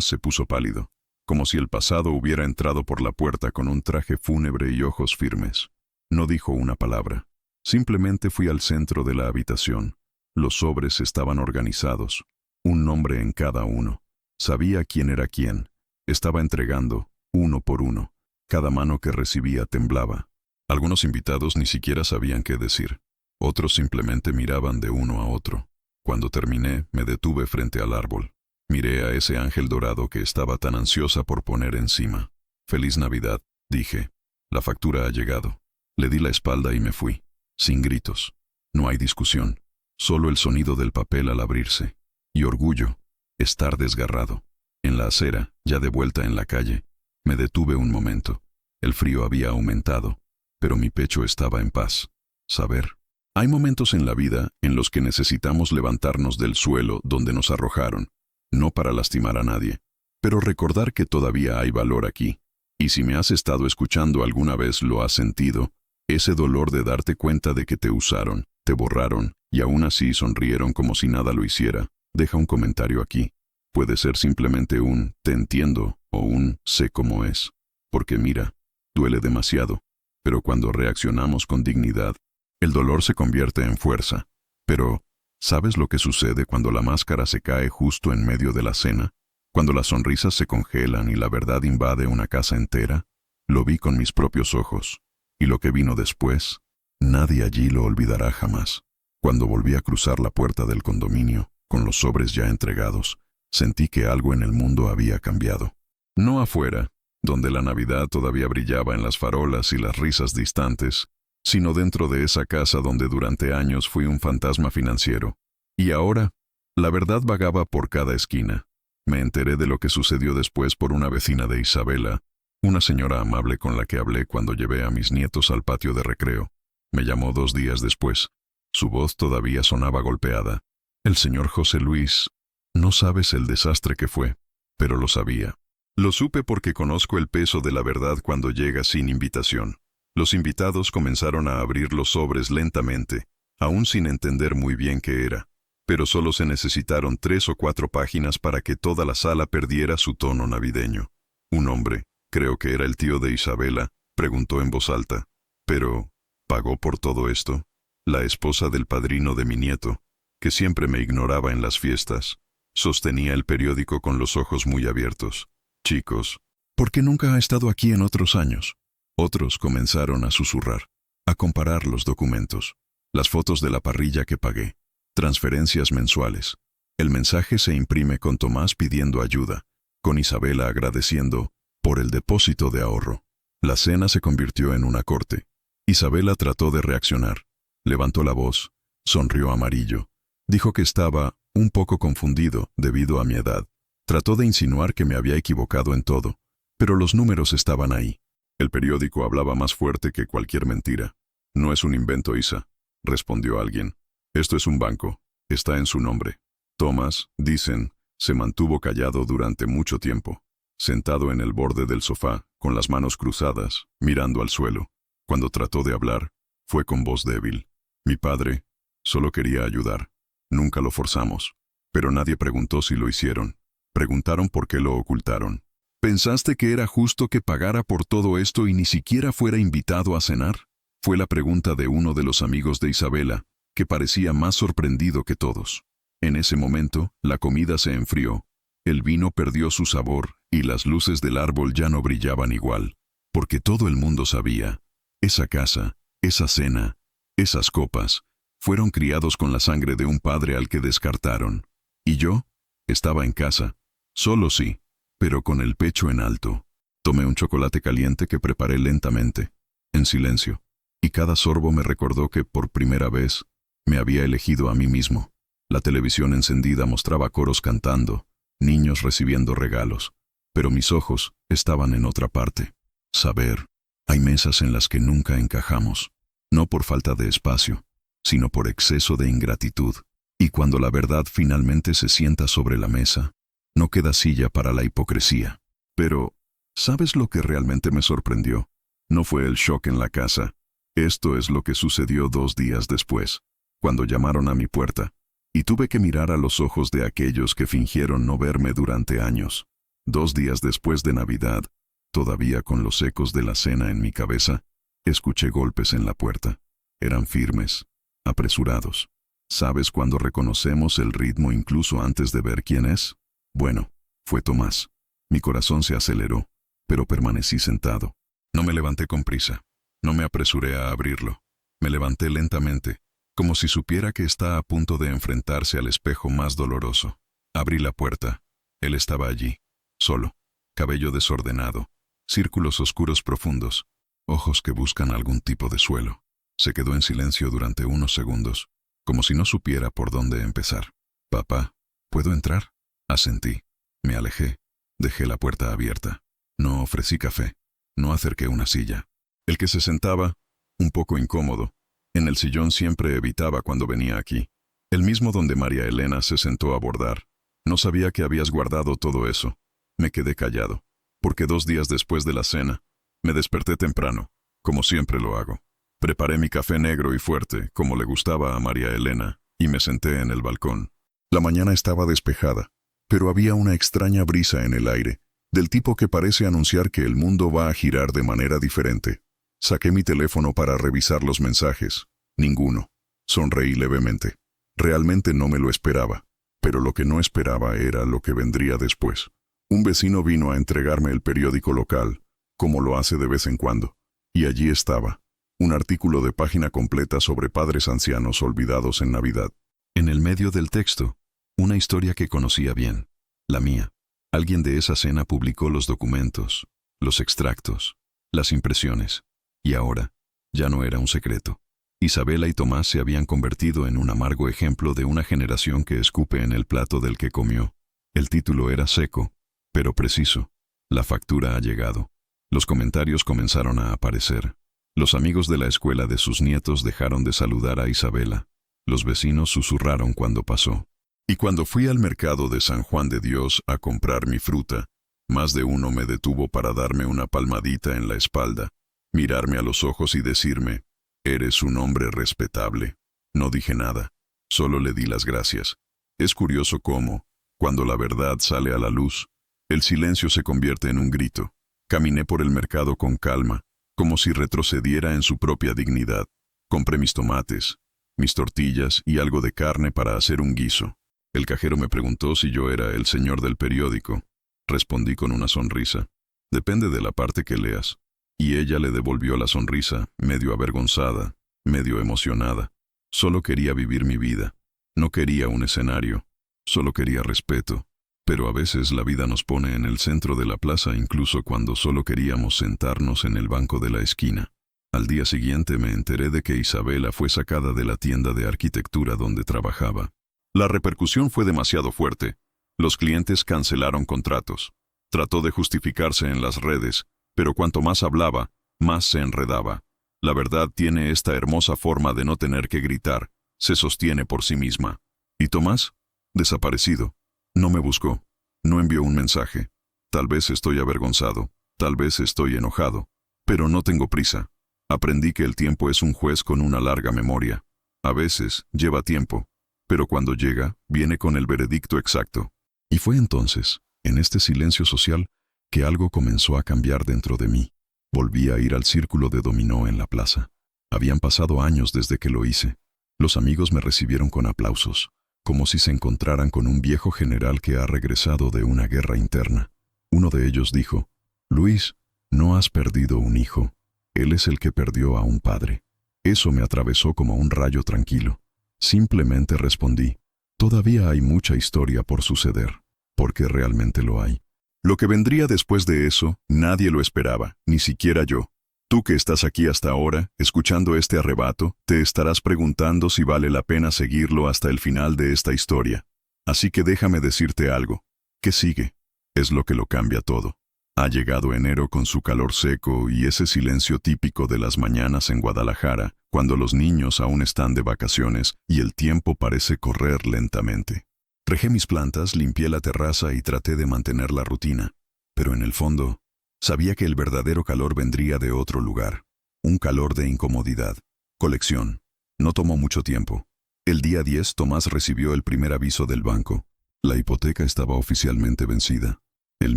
se puso pálido, como si el pasado hubiera entrado por la puerta con un traje fúnebre y ojos firmes. No dijo una palabra. Simplemente fui al centro de la habitación. Los sobres estaban organizados, un nombre en cada uno. Sabía quién era quién. Estaba entregando, uno por uno. Cada mano que recibía temblaba. Algunos invitados ni siquiera sabían qué decir. Otros simplemente miraban de uno a otro. Cuando terminé, me detuve frente al árbol. Miré a ese ángel dorado que estaba tan ansiosa por poner encima. «Feliz Navidad», dije. «La factura ha llegado». Le di la espalda y me fui. Sin gritos. No hay discusión. Solo el sonido del papel al abrirse. Y orgullo. Estar desgarrado. En la acera, ya de vuelta en la calle, me detuve un momento. El frío había aumentado, pero mi pecho estaba en paz. Saber. Hay momentos en la vida en los que necesitamos levantarnos del suelo donde nos arrojaron, no para lastimar a nadie, pero recordar que todavía hay valor aquí. Y si me has estado escuchando alguna vez lo has sentido, ese dolor de darte cuenta de que te usaron, te borraron, y aún así sonrieron como si nada lo hiciera. Deja un comentario aquí. Puede ser simplemente un «te entiendo» o un «sé cómo es». Porque mira, duele demasiado, pero cuando reaccionamos con dignidad, el dolor se convierte en fuerza. Pero, ¿sabes lo que sucede cuando la máscara se cae justo en medio de la cena? Cuando las sonrisas se congelan y la verdad invade una casa entera. Lo vi con mis propios ojos. Y lo que vino después, nadie allí lo olvidará jamás. Cuando volví a cruzar la puerta del condominio, con los sobres ya entregados, sentí que algo en el mundo había cambiado. No afuera, donde la Navidad todavía brillaba en las farolas y las risas distantes, sino dentro de esa casa donde durante años fui un fantasma financiero. Y ahora, la verdad vagaba por cada esquina. Me enteré de lo que sucedió después por una vecina de Isabela, una señora amable con la que hablé cuando llevé a mis nietos al patio de recreo. Me llamó 2 días después. Su voz todavía sonaba golpeada. El señor José Luis, no sabes el desastre que fue, pero lo sabía. Lo supe porque conozco el peso de la verdad cuando llega sin invitación. Los invitados comenzaron a abrir los sobres lentamente, aún sin entender muy bien qué era. Pero solo se necesitaron 3 o 4 páginas para que toda la sala perdiera su tono navideño. Un hombre, creo que era el tío de Isabela, preguntó en voz alta. ¿Pero pagó por todo esto? La esposa del padrino de mi nieto, que siempre me ignoraba en las fiestas, sostenía el periódico con los ojos muy abiertos. Chicos, ¿por qué nunca ha estado aquí en otros años? Otros comenzaron a susurrar, a comparar los documentos, las fotos de la parrilla que pagué, transferencias mensuales. El mensaje se imprime con Tomás pidiendo ayuda, con Isabela agradeciendo por el depósito de ahorro. La cena se convirtió en una corte. Isabela trató de reaccionar, levantó la voz, sonrió amarillo, dijo que estaba un poco confundido debido a mi edad. Trató de insinuar que me había equivocado en todo, pero los números estaban ahí. El periódico hablaba más fuerte que cualquier mentira. No es un invento, Isa, respondió alguien. Esto es un banco, está en su nombre. Tomás, dicen, se mantuvo callado durante mucho tiempo, sentado en el borde del sofá, con las manos cruzadas, mirando al suelo. Cuando trató de hablar, fue con voz débil. Mi padre solo quería ayudar. Nunca lo forzamos, pero nadie preguntó si lo hicieron. Preguntaron por qué lo ocultaron. ¿Pensaste que era justo que pagara por todo esto y ni siquiera fuera invitado a cenar? Fue la pregunta de uno de los amigos de Isabela, que parecía más sorprendido que todos. En ese momento, la comida se enfrió, el vino perdió su sabor y las luces del árbol ya no brillaban igual, porque todo el mundo sabía, esa casa, esa cena, esas copas, fueron criados con la sangre de un padre al que descartaron. Y yo, estaba en casa. Solo sí, pero con el pecho en alto. Tomé un chocolate caliente que preparé lentamente, en silencio, y cada sorbo me recordó que, por primera vez, me había elegido a mí mismo. La televisión encendida mostraba coros cantando, niños recibiendo regalos, pero mis ojos estaban en otra parte. Saber, hay mesas en las que nunca encajamos, no por falta de espacio, sino por exceso de ingratitud, y cuando la verdad finalmente se sienta sobre la mesa, no queda silla para la hipocresía. Pero, ¿sabes lo que realmente me sorprendió? No fue el shock en la casa. Esto es lo que sucedió 2 días después, cuando llamaron a mi puerta, y tuve que mirar a los ojos de aquellos que fingieron no verme durante años. 2 días después de Navidad, todavía con los ecos de la cena en mi cabeza, escuché golpes en la puerta. Eran firmes, apresurados. ¿Sabes cuando reconocemos el ritmo incluso antes de ver quién es? Bueno, fue Tomás. Mi corazón se aceleró, pero permanecí sentado. No me levanté con prisa. No me apresuré a abrirlo. Me levanté lentamente, como si supiera que está a punto de enfrentarse al espejo más doloroso. Abrí la puerta. Él estaba allí, solo, cabello desordenado, círculos oscuros profundos, ojos que buscan algún tipo de suelo. Se quedó en silencio durante unos segundos, como si no supiera por dónde empezar. «Papá, ¿puedo entrar?», asentí. Me alejé. Dejé la puerta abierta. No ofrecí café. No acerqué una silla. El que se sentaba, un poco incómodo, en el sillón siempre evitaba cuando venía aquí. El mismo donde María Elena se sentó a bordar. No sabía que habías guardado todo eso. Me quedé callado, porque 2 días después de la cena, me desperté temprano, como siempre lo hago. Preparé mi café negro y fuerte, como le gustaba a María Elena, y me senté en el balcón. La mañana estaba despejada, pero había una extraña brisa en el aire, del tipo que parece anunciar que el mundo va a girar de manera diferente. Saqué mi teléfono para revisar los mensajes. Ninguno. Sonreí levemente. Realmente no me lo esperaba, pero lo que no esperaba era lo que vendría después. Un vecino vino a entregarme el periódico local, como lo hace de vez en cuando, y allí estaba, un artículo de página completa sobre padres ancianos olvidados en Navidad. En el medio del texto, una historia que conocía bien, la mía. Alguien de esa cena publicó los documentos, los extractos, las impresiones. Y ahora, ya no era un secreto. Isabela y Tomás se habían convertido en un amargo ejemplo de una generación que escupe en el plato del que comió. El título era seco, pero preciso. La factura ha llegado. Los comentarios comenzaron a aparecer. Los amigos de la escuela de sus nietos dejaron de saludar a Isabela. Los vecinos susurraron cuando pasó. Y cuando fui al mercado de San Juan de Dios a comprar mi fruta, más de uno me detuvo para darme una palmadita en la espalda, mirarme a los ojos y decirme: «Eres un hombre respetable». No dije nada, solo le di las gracias. Es curioso cómo, cuando la verdad sale a la luz, el silencio se convierte en un grito. Caminé por el mercado con calma, como si retrocediera en su propia dignidad. Compré mis tomates, mis tortillas y algo de carne para hacer un guiso. El cajero me preguntó si yo era el señor del periódico. Respondí con una sonrisa: «Depende de la parte que leas». Y ella le devolvió la sonrisa, medio avergonzada, medio emocionada. Solo quería vivir mi vida. No quería un escenario. Solo quería respeto. Pero a veces la vida nos pone en el centro de la plaza incluso cuando solo queríamos sentarnos en el banco de la esquina. Al día siguiente me enteré de que Isabela fue sacada de la tienda de arquitectura donde trabajaba. La repercusión fue demasiado fuerte. Los clientes cancelaron contratos. Trató de justificarse en las redes, pero cuanto más hablaba, más se enredaba. La verdad tiene esta hermosa forma de no tener que gritar, se sostiene por sí misma. ¿Y Tomás? Desaparecido. No me buscó, no envió un mensaje. Tal vez estoy avergonzado, tal vez estoy enojado, pero no tengo prisa. Aprendí que el tiempo es un juez con una larga memoria. A veces lleva tiempo, pero cuando llega, viene con el veredicto exacto. Y fue entonces, en este silencio social, que algo comenzó a cambiar dentro de mí. Volví a ir al círculo de dominó en la plaza. Habían pasado años desde que lo hice. Los amigos me recibieron con aplausos, como si se encontraran con un viejo general que ha regresado de una guerra interna. Uno de ellos dijo: «Luis, no has perdido un hijo. Él es el que perdió a un padre». Eso me atravesó como un rayo tranquilo. Simplemente respondí: «Todavía hay mucha historia por suceder», porque realmente lo hay. Lo que vendría después de eso, nadie lo esperaba, ni siquiera yo. Tú que estás aquí hasta ahora, escuchando este arrebato, te estarás preguntando si vale la pena seguirlo hasta el final de esta historia. Así que déjame decirte algo. ¿Qué sigue? Es lo que lo cambia todo. Ha llegado enero con su calor seco y ese silencio típico de las mañanas en Guadalajara, cuando los niños aún están de vacaciones y el tiempo parece correr lentamente. Regé mis plantas, limpié la terraza y traté de mantener la rutina. Pero en el fondo, sabía que el verdadero calor vendría de otro lugar. Un calor de incomodidad. Colección. No tomó mucho tiempo. El día 10 Tomás recibió el primer aviso del banco. La hipoteca estaba oficialmente vencida. El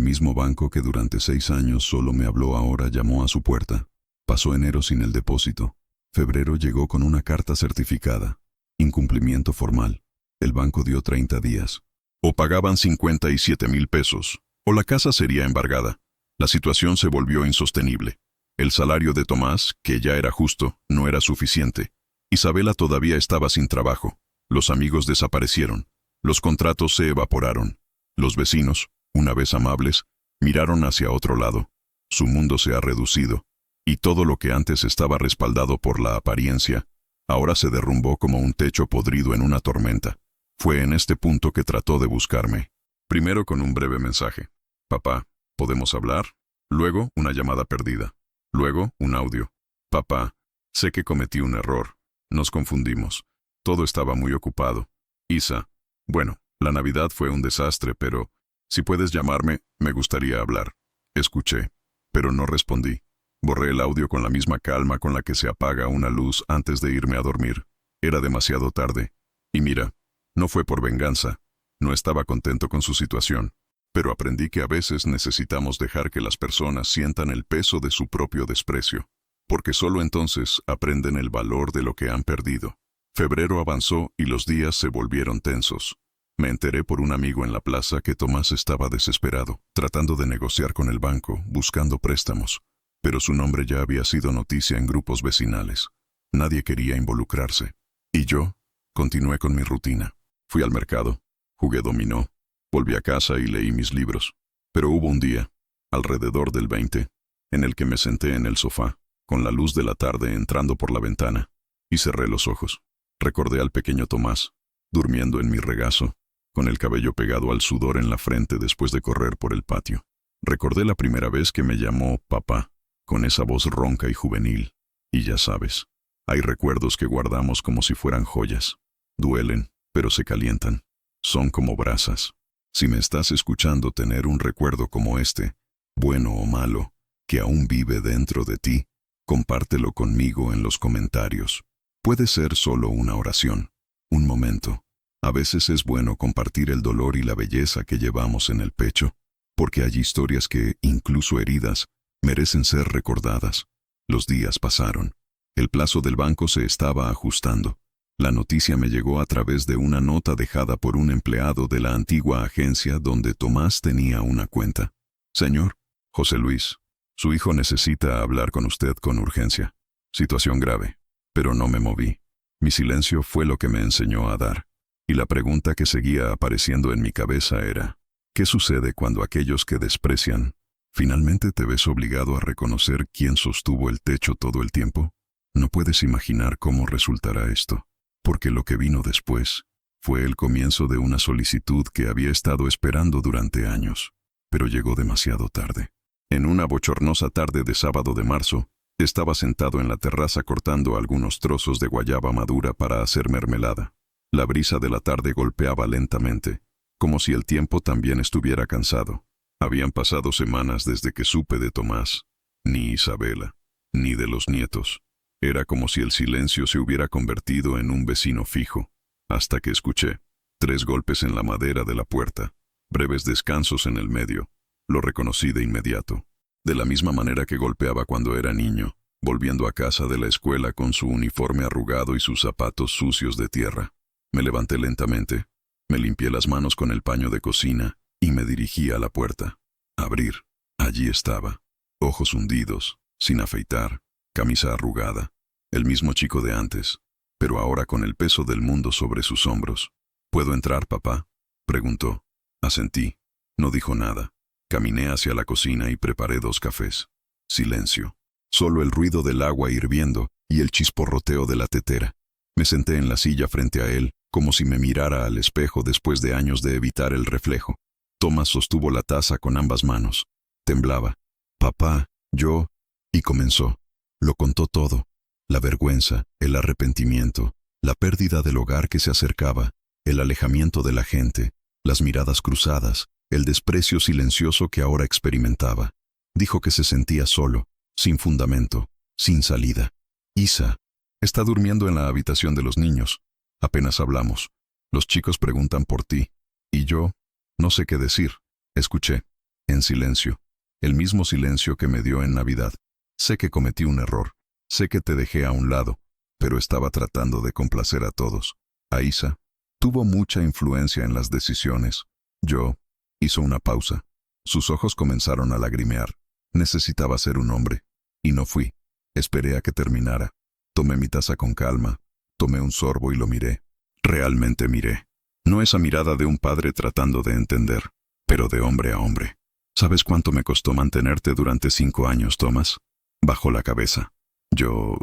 mismo banco que durante 6 años solo me habló ahora llamó a su puerta. Pasó enero sin el depósito. Febrero llegó con una carta certificada. Incumplimiento formal. El banco dio 30 días. O pagaban 57,000 pesos, o la casa sería embargada. La situación se volvió insostenible. El salario de Tomás, que ya era justo, no era suficiente. Isabela todavía estaba sin trabajo. Los amigos desaparecieron. Los contratos se evaporaron. Los vecinos, una vez amables, miraron hacia otro lado. Su mundo se ha reducido. Y todo lo que antes estaba respaldado por la apariencia, ahora se derrumbó como un techo podrido en una tormenta. Fue en este punto que trató de buscarme. Primero con un breve mensaje. «Papá, ¿podemos hablar?». Luego, una llamada perdida. Luego, un audio. «Papá, sé que cometí un error. Nos confundimos. Todo estaba muy ocupado. Isa, bueno, la Navidad fue un desastre, pero si puedes llamarme, me gustaría hablar». Escuché, pero no respondí. Borré el audio con la misma calma con la que se apaga una luz antes de irme a dormir. Era demasiado tarde. Y mira, no fue por venganza. No estaba contento con su situación. Pero aprendí que a veces necesitamos dejar que las personas sientan el peso de su propio desprecio, porque solo entonces aprenden el valor de lo que han perdido. Febrero avanzó y los días se volvieron tensos. Me enteré por un amigo en la plaza que Tomás estaba desesperado, tratando de negociar con el banco, buscando préstamos. Pero su nombre ya había sido noticia en grupos vecinales. Nadie quería involucrarse. Y yo continué con mi rutina. Fui al mercado, jugué dominó, volví a casa y leí mis libros. Pero hubo un día, alrededor del 20, en el que me senté en el sofá, con la luz de la tarde entrando por la ventana, y cerré los ojos. Recordé al pequeño Tomás, durmiendo en mi regazo, con el cabello pegado al sudor en la frente después de correr por el patio. Recordé la primera vez que me llamó papá, con esa voz ronca y juvenil. Y ya sabes, hay recuerdos que guardamos como si fueran joyas. Duelen, pero se calientan. Son como brasas. Si me estás escuchando tener un recuerdo como este, bueno o malo, que aún vive dentro de ti, compártelo conmigo en los comentarios. Puede ser solo una oración, un momento. A veces es bueno compartir el dolor y la belleza que llevamos en el pecho, porque hay historias que, incluso heridas, merecen ser recordadas. Los días pasaron. El plazo del banco se estaba ajustando. La noticia me llegó a través de una nota dejada por un empleado de la antigua agencia donde Tomás tenía una cuenta. Señor, José Luis, su hijo necesita hablar con usted con urgencia. Situación grave. Pero no me moví. Mi silencio fue lo que me enseñó a dar. Y la pregunta que seguía apareciendo en mi cabeza era, ¿qué sucede cuando aquellos que desprecian, finalmente te ves obligado a reconocer quién sostuvo el techo todo el tiempo? No puedes imaginar cómo resultará esto, porque lo que vino después fue el comienzo de una solicitud que había estado esperando durante años, pero llegó demasiado tarde. En una bochornosa tarde de sábado de marzo, estaba sentado en la terraza cortando algunos trozos de guayaba madura para hacer mermelada. La brisa de la tarde golpeaba lentamente, como si el tiempo también estuviera cansado. Habían pasado semanas desde que supe de Tomás, ni Isabela, ni de los nietos. Era como si el silencio se hubiera convertido en un vecino fijo, hasta que escuché 3 golpes en la madera de la puerta, breves descansos en el medio. Lo reconocí de inmediato, de la misma manera que golpeaba cuando era niño, volviendo a casa de la escuela con su uniforme arrugado y sus zapatos sucios de tierra. Me levanté lentamente, me limpié las manos con el paño de cocina y me dirigí a la puerta. Abrir. Allí estaba, ojos hundidos, sin afeitar, camisa arrugada, el mismo chico de antes, pero ahora con el peso del mundo sobre sus hombros. ¿Puedo entrar, papá?, preguntó. Asentí. No dijo nada. Caminé hacia la cocina y preparé 2 cafés. Silencio. Solo el ruido del agua hirviendo y el chisporroteo de la tetera. Me senté en la silla frente a él, como si me mirara al espejo después de años de evitar el reflejo. Tomás sostuvo la taza con ambas manos. Temblaba. Papá, yo... Y comenzó. Lo contó todo. La vergüenza, el arrepentimiento, la pérdida del hogar que se acercaba, el alejamiento de la gente, las miradas cruzadas, el desprecio silencioso que ahora experimentaba. Dijo que se sentía solo, sin fundamento, sin salida. Isa está durmiendo en la habitación de los niños. Apenas hablamos. Los chicos preguntan por ti. Y yo, no sé qué decir. Escuché, en silencio. El mismo silencio que me dio en Navidad. Sé que cometí un error. Sé que te dejé a un lado, pero estaba tratando de complacer a todos. A Isa. Tuvo mucha influencia en las decisiones. Yo. Hizo una pausa. Sus ojos comenzaron a lagrimear. Necesitaba ser un hombre. Y no fui. Esperé a que terminara. Tomé mi taza con calma. Tomé un sorbo y lo miré. Realmente miré. No esa mirada de un padre tratando de entender, pero de hombre a hombre. ¿Sabes cuánto me costó mantenerte durante 5 años, Tomás? Bajó la cabeza. Yo...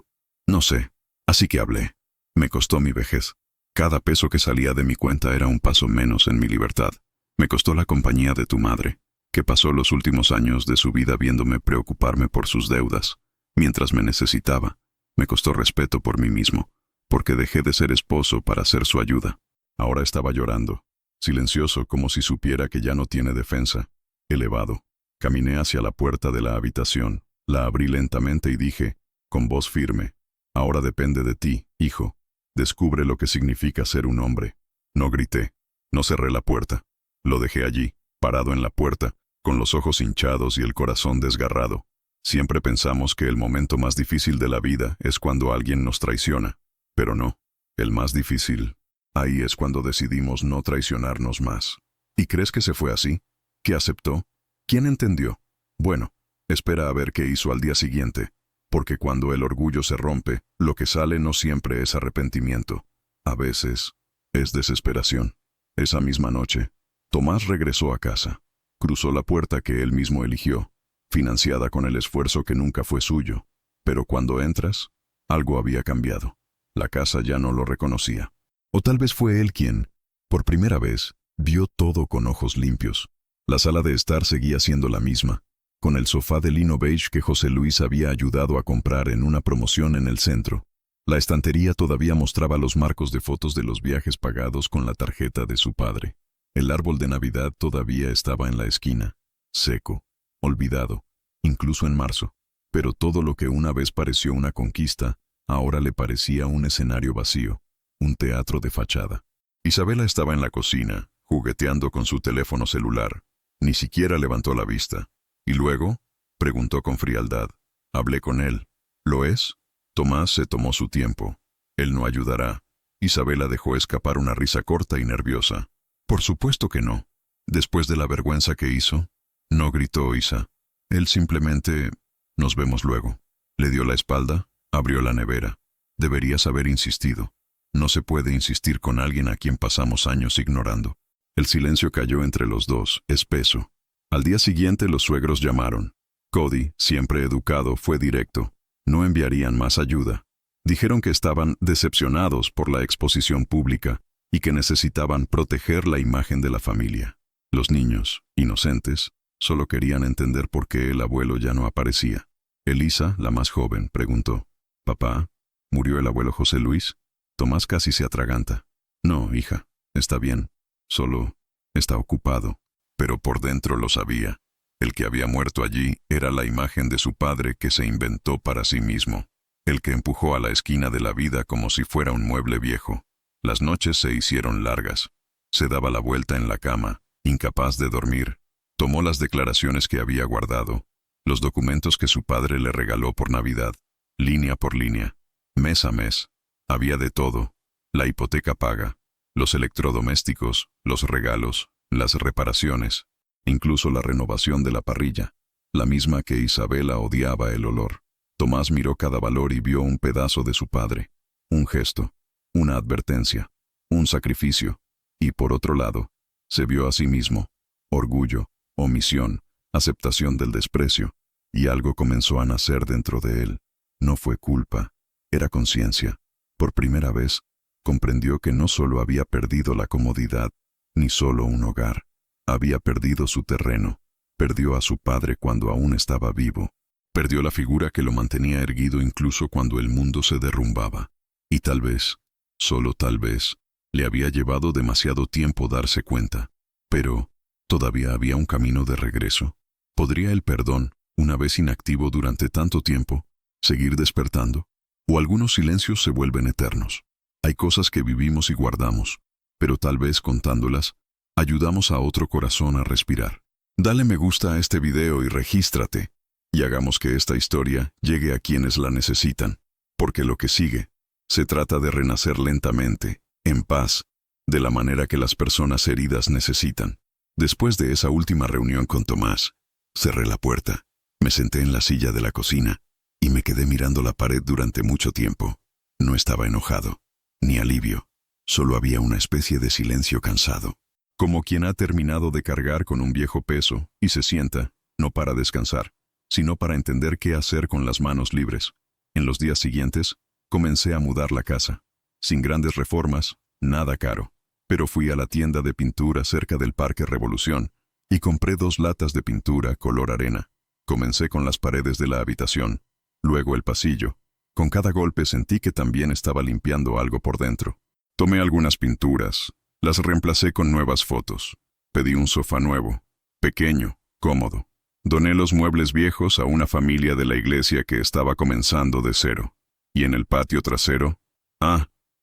no sé. Así que hablé. Me costó mi vejez. Cada peso que salía de mi cuenta era un paso menos en mi libertad. Me costó la compañía de tu madre, que pasó los últimos años de su vida viéndome preocuparme por sus deudas, mientras me necesitaba. Me costó respeto por mí mismo, porque dejé de ser esposo para ser su ayuda. Ahora estaba llorando, silencioso como si supiera que ya no tiene defensa. Elevado, caminé hacia la puerta de la habitación, la abrí lentamente y dije, con voz firme, ahora depende de ti, hijo. Descubre lo que significa ser un hombre. No grité, no cerré la puerta. Lo dejé allí, parado en la puerta, con los ojos hinchados y el corazón desgarrado. Siempre pensamos que el momento más difícil de la vida es cuando alguien nos traiciona, pero no, el más difícil, ahí es cuando decidimos no traicionarnos más. ¿Y crees que se fue así? ¿Que aceptó? ¿Quién entendió? Bueno, espera a ver qué hizo al día siguiente, porque cuando el orgullo se rompe, lo que sale no siempre es arrepentimiento. A veces, es desesperación. Esa misma noche, Tomás regresó a casa. Cruzó la puerta que él mismo eligió. financiada con el esfuerzo que nunca fue suyo. Pero cuando entras, algo había cambiado. La casa ya no lo reconocía. O tal vez fue él quien, por primera vez, vio todo con ojos limpios. La sala de estar seguía siendo la misma, con el sofá de lino beige que José Luis había ayudado a comprar en una promoción en el centro. La estantería todavía mostraba los marcos de fotos de los viajes pagados con la tarjeta de su padre. El árbol de Navidad todavía estaba en la esquina, seco, olvidado, incluso en marzo. Pero todo lo que una vez pareció una conquista, ahora le parecía un escenario vacío, un teatro de fachada. Isabela estaba en la cocina, jugueteando con su teléfono celular. Ni siquiera levantó la vista. ¿Y luego? Preguntó con frialdad. Hablé con él. ¿Lo es? Tomás se tomó su tiempo. Él no ayudará. Isabela dejó escapar una risa corta y nerviosa. Por supuesto que no. Después de la vergüenza que hizo, no gritó Isa. Él simplemente... Nos vemos luego. Le dio la espalda, abrió la nevera. Deberías haber insistido. No se puede insistir con alguien a quien pasamos años ignorando. El silencio cayó entre los dos, espeso. Al día siguiente los suegros llamaron. Cody, siempre educado, fue directo. No enviarían más ayuda. Dijeron que estaban decepcionados por la exposición pública y que necesitaban proteger la imagen de la familia. Los niños, inocentes, solo querían entender por qué el abuelo ya no aparecía. Elisa, la más joven, preguntó. «Papá, ¿murió el abuelo José Luis?» Tomás casi se atraganta. «No, hija, está bien. Solo está ocupado». Pero por dentro lo sabía. El que había muerto allí era la imagen de su padre que se inventó para sí mismo. El que empujó a la esquina de la vida como si fuera un mueble viejo. Las noches se hicieron largas. Se daba la vuelta en la cama, incapaz de dormir. Tomó las declaraciones que había guardado, los documentos que su padre le regaló por Navidad, línea por línea, mes a mes. Había de todo: la hipoteca paga, los electrodomésticos, los regalos, las reparaciones, incluso la renovación de la parrilla, la misma que Isabela odiaba el olor. Tomás miró cada valor y vio un pedazo de su padre, un gesto, una advertencia, un sacrificio, y por otro lado, se vio a sí mismo, orgullo, omisión, aceptación del desprecio, y algo comenzó a nacer dentro de él. No fue culpa, era conciencia. Por primera vez, comprendió que no solo había perdido la comodidad, ni solo un hogar. Había perdido su terreno, perdió a su padre cuando aún estaba vivo, perdió la figura que lo mantenía erguido incluso cuando el mundo se derrumbaba. Y tal vez, solo tal vez, le había llevado demasiado tiempo darse cuenta. Pero, ¿todavía había un camino de regreso? ¿Podría el perdón, una vez inactivo durante tanto tiempo, seguir despertando? ¿O algunos silencios se vuelven eternos? Hay cosas que vivimos y guardamos, pero tal vez contándolas, ayudamos a otro corazón a respirar. Dale me gusta a este video y regístrate, y hagamos que esta historia llegue a quienes la necesitan, porque lo que sigue, se trata de renacer lentamente, en paz, de la manera que las personas heridas necesitan. Después de esa última reunión con Tomás, cerré la puerta, me senté en la silla de la cocina, y me quedé mirando la pared durante mucho tiempo. No estaba enojado, ni alivio, solo había una especie de silencio cansado. Como quien ha terminado de cargar con un viejo peso y se sienta, no para descansar, sino para entender qué hacer con las manos libres. En los días siguientes, comencé a mudar la casa. Sin grandes reformas, nada caro. Pero fui a la tienda de pintura cerca del Parque Revolución y compré 2 latas de pintura color arena. Comencé con las paredes de la habitación, luego el pasillo. Con cada golpe sentí que también estaba limpiando algo por dentro. Tomé algunas pinturas, las reemplacé con nuevas fotos. Pedí un sofá nuevo, pequeño, cómodo. Doné los muebles viejos a una familia de la iglesia que estaba comenzando de cero. Y en el patio trasero,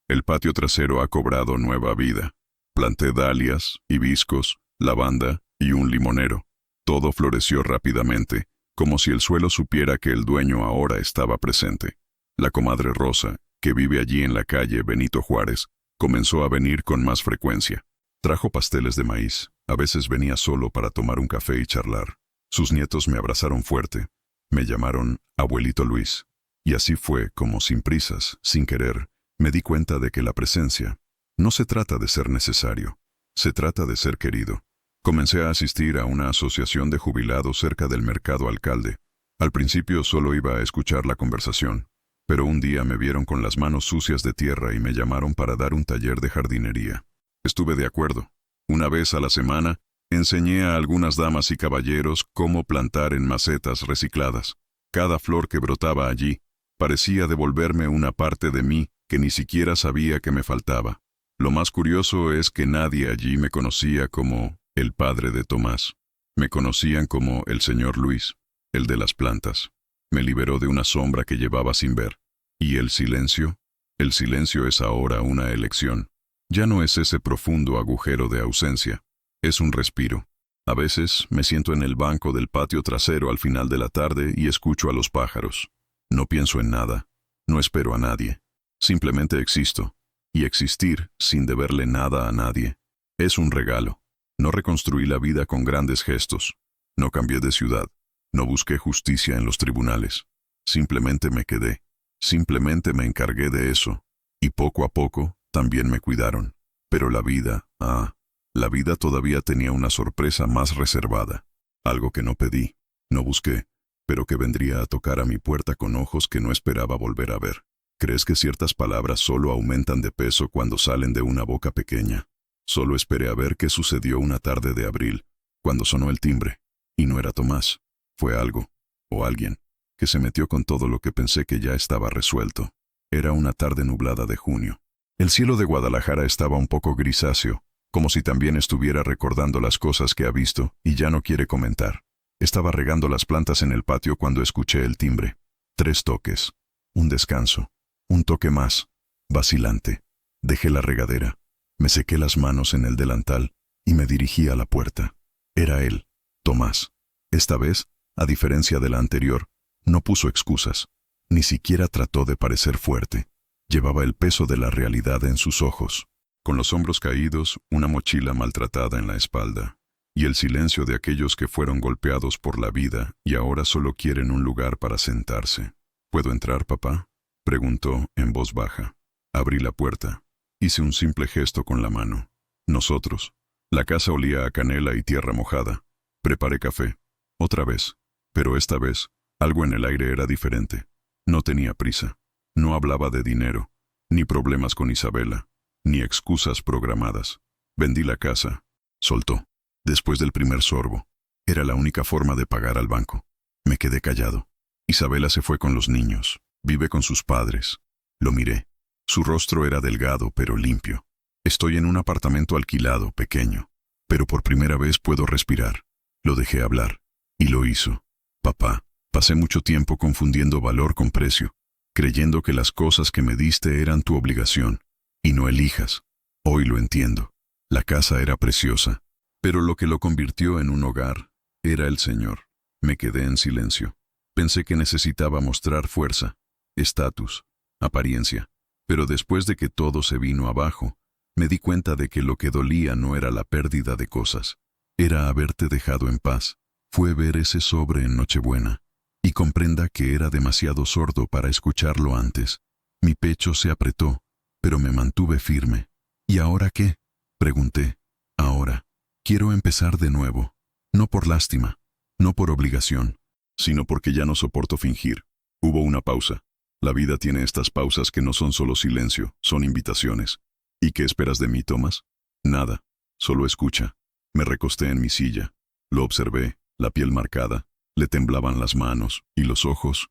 el patio trasero ha cobrado nueva vida. Planté dalias, hibiscos, lavanda y un limonero. Todo floreció rápidamente, como si el suelo supiera que el dueño ahora estaba presente. La comadre Rosa, que vive allí en la calle Benito Juárez, comenzó a venir con más frecuencia. Trajo pasteles de maíz, a veces venía solo para tomar un café y charlar. Sus nietos me abrazaron fuerte, me llamaron Abuelito Luis. Y así fue como, sin prisas, sin querer, me di cuenta de que la presencia no se trata de ser necesario, se trata de ser querido. Comencé a asistir a una asociación de jubilados cerca del Mercado Alcalde. Al principio solo iba a escuchar la conversación, pero un día me vieron con las manos sucias de tierra y me llamaron para dar un taller de jardinería. Estuve de acuerdo. Una vez a la semana, enseñé a algunas damas y caballeros cómo plantar en macetas recicladas. Cada flor que brotaba allí parecía devolverme una parte de mí que ni siquiera sabía que me faltaba. Lo más curioso es que nadie allí me conocía como el padre de Tomás. Me conocían como el señor Luis, el de las plantas. Me liberó de una sombra que llevaba sin ver. ¿Y el silencio? El silencio es ahora una elección. Ya no es ese profundo agujero de ausencia. Es un respiro. A veces me siento en el banco del patio trasero al final de la tarde y escucho a los pájaros. No pienso en nada. No espero a nadie. Simplemente existo. Y existir sin deberle nada a nadie es un regalo. No reconstruí la vida con grandes gestos. No cambié de ciudad. No busqué justicia en los tribunales. Simplemente me quedé. Simplemente me encargué de eso. Y poco a poco también me cuidaron. Pero la vida, la vida todavía tenía una sorpresa más reservada. Algo que no pedí, no busqué, pero que vendría a tocar a mi puerta con ojos que no esperaba volver a ver. ¿Crees que ciertas palabras solo aumentan de peso cuando salen de una boca pequeña? Solo esperé a ver qué sucedió una tarde de abril, cuando sonó el timbre. Y no era Tomás. Fue algo, o alguien, que se metió con todo lo que pensé que ya estaba resuelto. Era una tarde nublada de junio. El cielo de Guadalajara estaba un poco grisáceo, como si también estuviera recordando las cosas que ha visto y ya no quiere comentar. Estaba regando las plantas en el patio cuando escuché el timbre. 3 toques. Un descanso. Un toque más. Vacilante. Dejé la regadera. Me sequé las manos en el delantal y me dirigí a la puerta. Era él, Tomás. Esta vez, a diferencia de la anterior, no puso excusas. Ni siquiera trató de parecer fuerte. Llevaba el peso de la realidad en sus ojos. Con los hombros caídos, una mochila maltratada en la espalda, y el silencio de aquellos que fueron golpeados por la vida y ahora solo quieren un lugar para sentarse. ¿Puedo entrar, papá?, preguntó en voz baja. Abrí la puerta. Hice un simple gesto con la mano. Nosotros. La casa olía a canela y tierra mojada. Preparé café. Otra vez. Pero esta vez, algo en el aire era diferente. No tenía prisa. No hablaba de dinero, ni problemas con Isabela, ni excusas programadas. Vendí la casa. Soltó. Después del primer sorbo. Era la única forma de pagar al banco. Me quedé callado. Isabela se fue con los niños. Vive con sus padres. Lo miré. Su rostro era delgado pero limpio. Estoy en un apartamento alquilado, pequeño, pero por primera vez puedo respirar. Lo dejé hablar. Y lo hizo. Papá, pasé mucho tiempo confundiendo valor con precio, creyendo que las cosas que me diste eran tu obligación, y no elijas. Hoy lo entiendo. La casa era preciosa, pero lo que lo convirtió en un hogar era el Señor. Me quedé en silencio. Pensé que necesitaba mostrar fuerza, estatus, apariencia. Pero después de que todo se vino abajo, me di cuenta de que lo que dolía no era la pérdida de cosas, era haberte dejado en paz. Fue ver ese sobre en Nochebuena, y comprenda que era demasiado sordo para escucharlo antes. Mi pecho se apretó, pero me mantuve firme. ¿Y ahora qué?, pregunté. Ahora, quiero empezar de nuevo, no por lástima, no por obligación, sino porque ya no soporto fingir. Hubo una pausa. La vida tiene estas pausas que no son solo silencio, son invitaciones. ¿Y qué esperas de mí, Tomás? Nada, solo escucha. Me recosté en mi silla. Lo observé, la piel marcada. Le temblaban las manos, y los ojos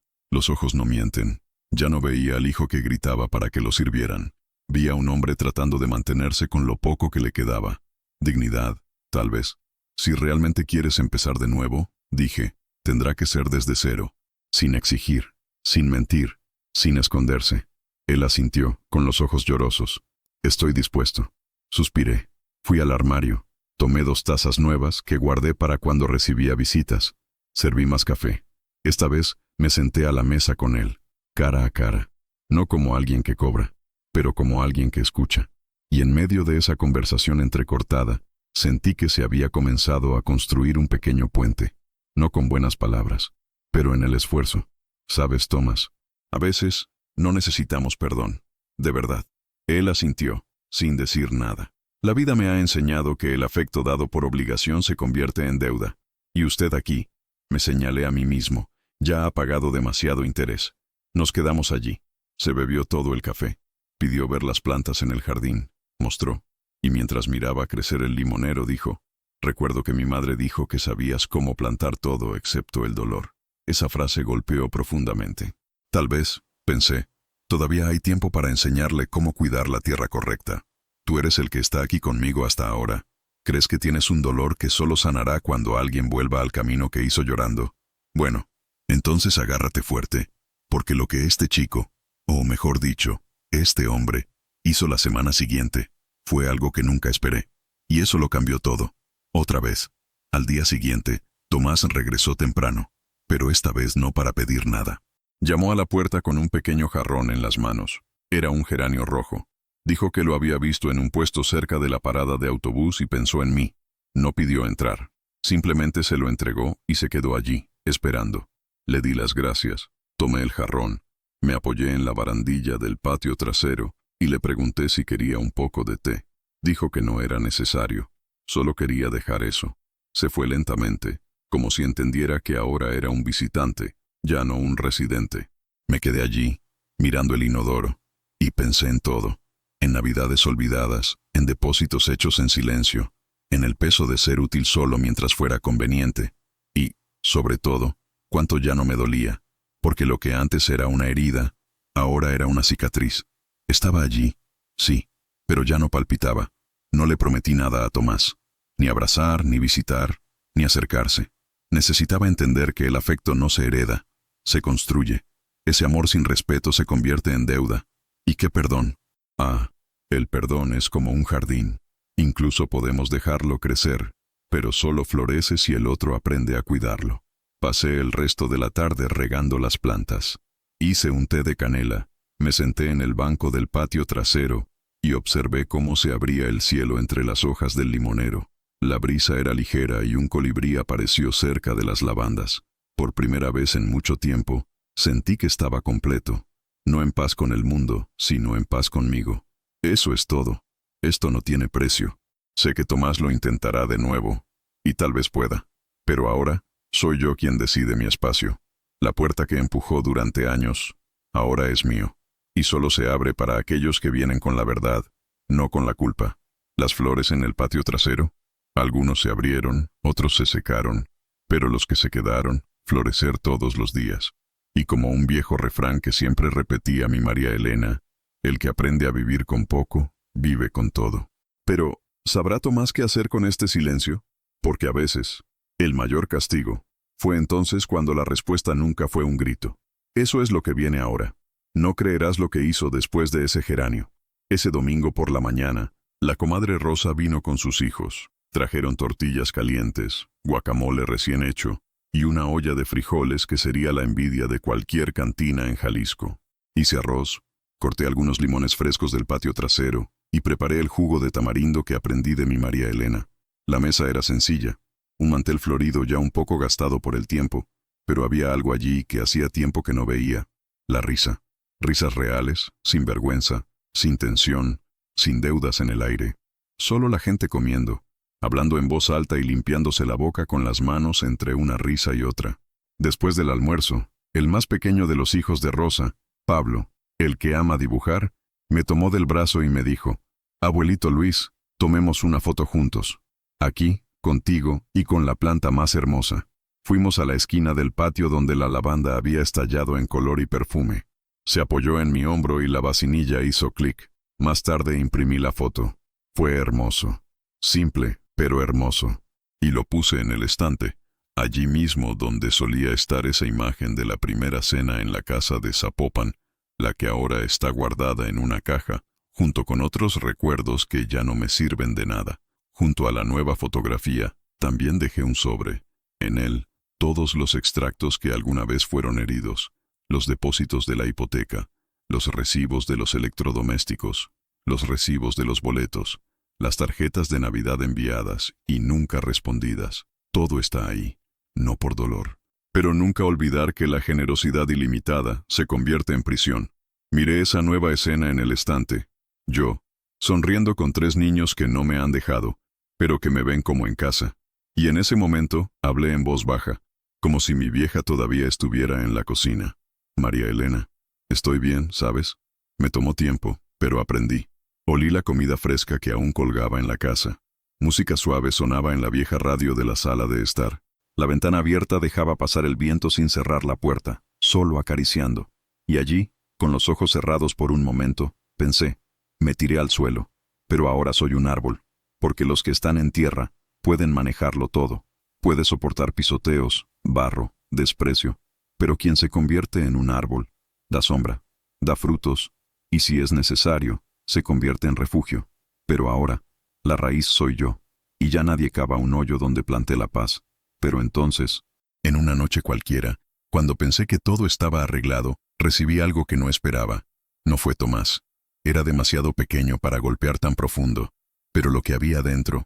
no mienten. Ya no veía al hijo que gritaba para que lo sirvieran. Vi a un hombre tratando de mantenerse con lo poco que le quedaba. Dignidad, tal vez. Si realmente quieres empezar de nuevo, dije, tendrá que ser desde cero. Sin exigir, sin mentir, sin esconderse. Él asintió, con los ojos llorosos. Estoy dispuesto. Suspiré. Fui al armario. Tomé 2 tazas nuevas que guardé para cuando recibía visitas. Serví más café. Esta vez me senté a la mesa con él, cara a cara. No como alguien que cobra, pero como alguien que escucha. Y en medio de esa conversación entrecortada, sentí que se había comenzado a construir un pequeño puente. No con buenas palabras, pero en el esfuerzo. ¿Sabes, Tomás? A veces, no necesitamos perdón. De verdad. Él asintió, sin decir nada. La vida me ha enseñado que el afecto dado por obligación se convierte en deuda. Y usted aquí, me señalé a mí mismo, ya ha pagado demasiado interés. Nos quedamos allí. Se bebió todo el café. Pidió ver las plantas en el jardín. Mostró. Y mientras miraba crecer el limonero dijo, recuerdo que mi madre dijo que sabías cómo plantar todo excepto el dolor. Esa frase golpeó profundamente. Tal vez, pensé, todavía hay tiempo para enseñarle cómo cuidar la tierra correcta. Tú eres el que está aquí conmigo hasta ahora. ¿Crees que tienes un dolor que solo sanará cuando alguien vuelva al camino que hizo llorando? Bueno, entonces agárrate fuerte, porque lo que este chico, o mejor dicho, este hombre, hizo la semana siguiente, fue algo que nunca esperé. Y eso lo cambió todo. Otra vez. Al día siguiente, Tomás regresó temprano, pero esta vez no para pedir nada. Llamó a la puerta con un pequeño jarrón en las manos. Era un geranio rojo. Dijo que lo había visto en un puesto cerca de la parada de autobús y pensó en mí. No pidió entrar. Simplemente se lo entregó y se quedó allí, esperando. Le di las gracias. Tomé el jarrón. Me apoyé en la barandilla del patio trasero y le pregunté si quería un poco de té. Dijo que no era necesario. Solo quería dejar eso. Se fue lentamente, como si entendiera que ahora era un visitante, ya no un residente. Me quedé allí, mirando el inodoro, y pensé en todo. En navidades olvidadas, en depósitos hechos en silencio, en el peso de ser útil solo mientras fuera conveniente, y, sobre todo, cuánto ya no me dolía, porque lo que antes era una herida, ahora era una cicatriz. Estaba allí, sí, pero ya no palpitaba. No le prometí nada a Tomás, ni abrazar, ni visitar, ni acercarse. Necesitaba entender que el afecto no se hereda, se construye. Ese amor sin respeto se convierte en deuda. ¿Y qué perdón? Ah, el perdón es como un jardín. Incluso podemos dejarlo crecer, pero solo florece si el otro aprende a cuidarlo. Pasé el resto de la tarde regando las plantas. Hice un té de canela, me senté en el banco del patio trasero y observé cómo se abría el cielo entre las hojas del limonero. La brisa era ligera y un colibrí apareció cerca de las lavandas. Por primera vez en mucho tiempo, sentí que estaba completo. No en paz con el mundo, sino en paz conmigo. Eso es todo. Esto no tiene precio. Sé que Tomás lo intentará de nuevo, y tal vez pueda. Pero ahora, soy yo quien decide mi espacio. La puerta que empujó durante años, ahora es mío. Y solo se abre para aquellos que vienen con la verdad, no con la culpa. Las flores en el patio trasero, algunos se abrieron, otros se secaron, pero los que se quedaron, florecer todos los días. Y como un viejo refrán que siempre repetía mi María Elena, el que aprende a vivir con poco, vive con todo. Pero, ¿sabrá Tomás qué hacer con este silencio? Porque a veces, el mayor castigo, fue entonces cuando la respuesta nunca fue un grito. Eso es lo que viene ahora. No creerás lo que hizo después de ese geranio. Ese domingo por la mañana, la comadre Rosa vino con sus hijos. Trajeron tortillas calientes, guacamole recién hecho, y una olla de frijoles que sería la envidia de cualquier cantina en Jalisco. Hice arroz, corté algunos limones frescos del patio trasero y preparé el jugo de tamarindo que aprendí de mi María Elena. La mesa era sencilla, un mantel florido ya un poco gastado por el tiempo, pero había algo allí que hacía tiempo que no veía. La risa. Risas reales, sin vergüenza, sin tensión, sin deudas en el aire. Solo la gente comiendo, hablando en voz alta y limpiándose la boca con las manos entre una risa y otra. Después del almuerzo, el más pequeño de los hijos de Rosa, Pablo, el que ama dibujar, me tomó del brazo y me dijo, «Abuelito Luis, tomemos una foto juntos. Aquí, contigo y con la planta más hermosa». Fuimos a la esquina del patio donde la lavanda había estallado en color y perfume. Se apoyó en mi hombro y la vacinilla hizo clic. Más tarde imprimí la foto. Fue hermoso. Simple, pero hermoso. Y lo puse en el estante, allí mismo donde solía estar esa imagen de la primera cena en la casa de Zapopan, la que ahora está guardada en una caja, junto con otros recuerdos que ya no me sirven de nada. Junto a la nueva fotografía, también dejé un sobre. En él, todos los extractos que alguna vez fueron heridos, los depósitos de la hipoteca, los recibos de los electrodomésticos, los recibos de los boletos, las tarjetas de Navidad enviadas y nunca respondidas. Todo está ahí, no por dolor. Pero nunca olvidar que la generosidad ilimitada se convierte en prisión. Miré esa nueva escena en el estante. Yo, sonriendo con 3 niños que no me han dejado, pero que me ven como en casa. Y en ese momento hablé en voz baja, como si mi vieja todavía estuviera en la cocina. María Elena, estoy bien, ¿sabes? Me tomó tiempo, pero aprendí. Olí la comida fresca que aún colgaba en la casa. Música suave sonaba en la vieja radio de la sala de estar. La ventana abierta dejaba pasar el viento sin cerrar la puerta, solo acariciando. Y allí, con los ojos cerrados por un momento, pensé, me tiré al suelo, pero ahora soy un árbol, porque los que están en tierra pueden manejarlo todo. Puede soportar pisoteos, barro, desprecio, pero quien se convierte en un árbol, da sombra, da frutos, y si es necesario, se convierte en refugio. Pero ahora, la raíz soy yo, y ya nadie cava un hoyo donde planté la paz. Pero entonces, en una noche cualquiera, cuando pensé que todo estaba arreglado, recibí algo que no esperaba. No fue Tomás. Era demasiado pequeño para golpear tan profundo. Pero lo que había dentro,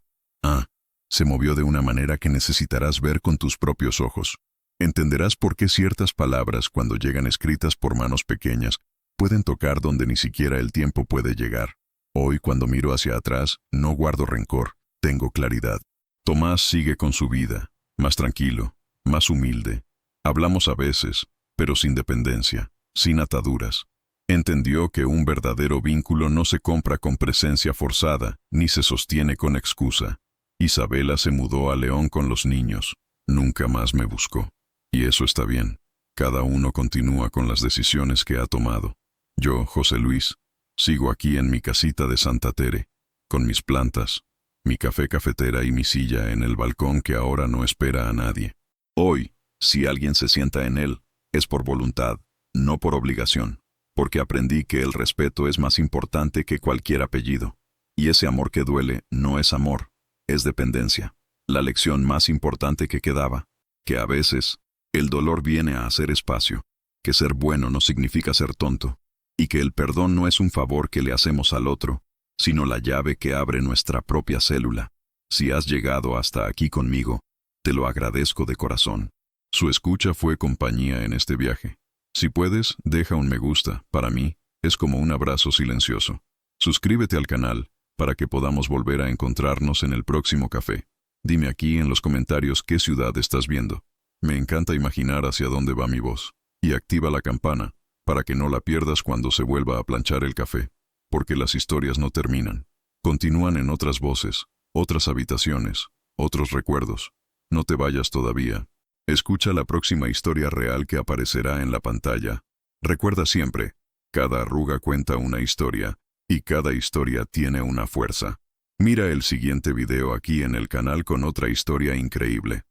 se movió de una manera que necesitarás ver con tus propios ojos. Entenderás por qué ciertas palabras, cuando llegan escritas por manos pequeñas, pueden tocar donde ni siquiera el tiempo puede llegar. Hoy, cuando miro hacia atrás, no guardo rencor, tengo claridad. Tomás sigue con su vida, más tranquilo, más humilde. Hablamos a veces, pero sin dependencia, sin ataduras. Entendió que un verdadero vínculo no se compra con presencia forzada, ni se sostiene con excusa. Isabela se mudó a León con los niños. Nunca más me buscó. Y eso está bien. Cada uno continúa con las decisiones que ha tomado. Yo, José Luis, sigo aquí en mi casita de Santa Tere, con mis plantas, mi café cafetera y mi silla en el balcón que ahora no espera a nadie. Hoy, si alguien se sienta en él, es por voluntad, no por obligación, porque aprendí que el respeto es más importante que cualquier apellido. Y ese amor que duele no es amor, es dependencia. La lección más importante que quedaba, que a veces el dolor viene a hacer espacio, que ser bueno no significa ser tonto, y que el perdón no es un favor que le hacemos al otro, sino la llave que abre nuestra propia célula. Si has llegado hasta aquí conmigo, te lo agradezco de corazón. Su escucha fue compañía en este viaje. Si puedes, deja un me gusta. Para mí, es como un abrazo silencioso. Suscríbete al canal para que podamos volver a encontrarnos en el próximo café. Dime aquí en los comentarios qué ciudad estás viendo. Me encanta imaginar hacia dónde va mi voz. Y activa la campana para que no la pierdas cuando se vuelva a planchar el café. Porque las historias no terminan. Continúan en otras voces, otras habitaciones, otros recuerdos. No te vayas todavía. Escucha la próxima historia real que aparecerá en la pantalla. Recuerda siempre, cada arruga cuenta una historia, y cada historia tiene una fuerza. Mira el siguiente video aquí en el canal con otra historia increíble.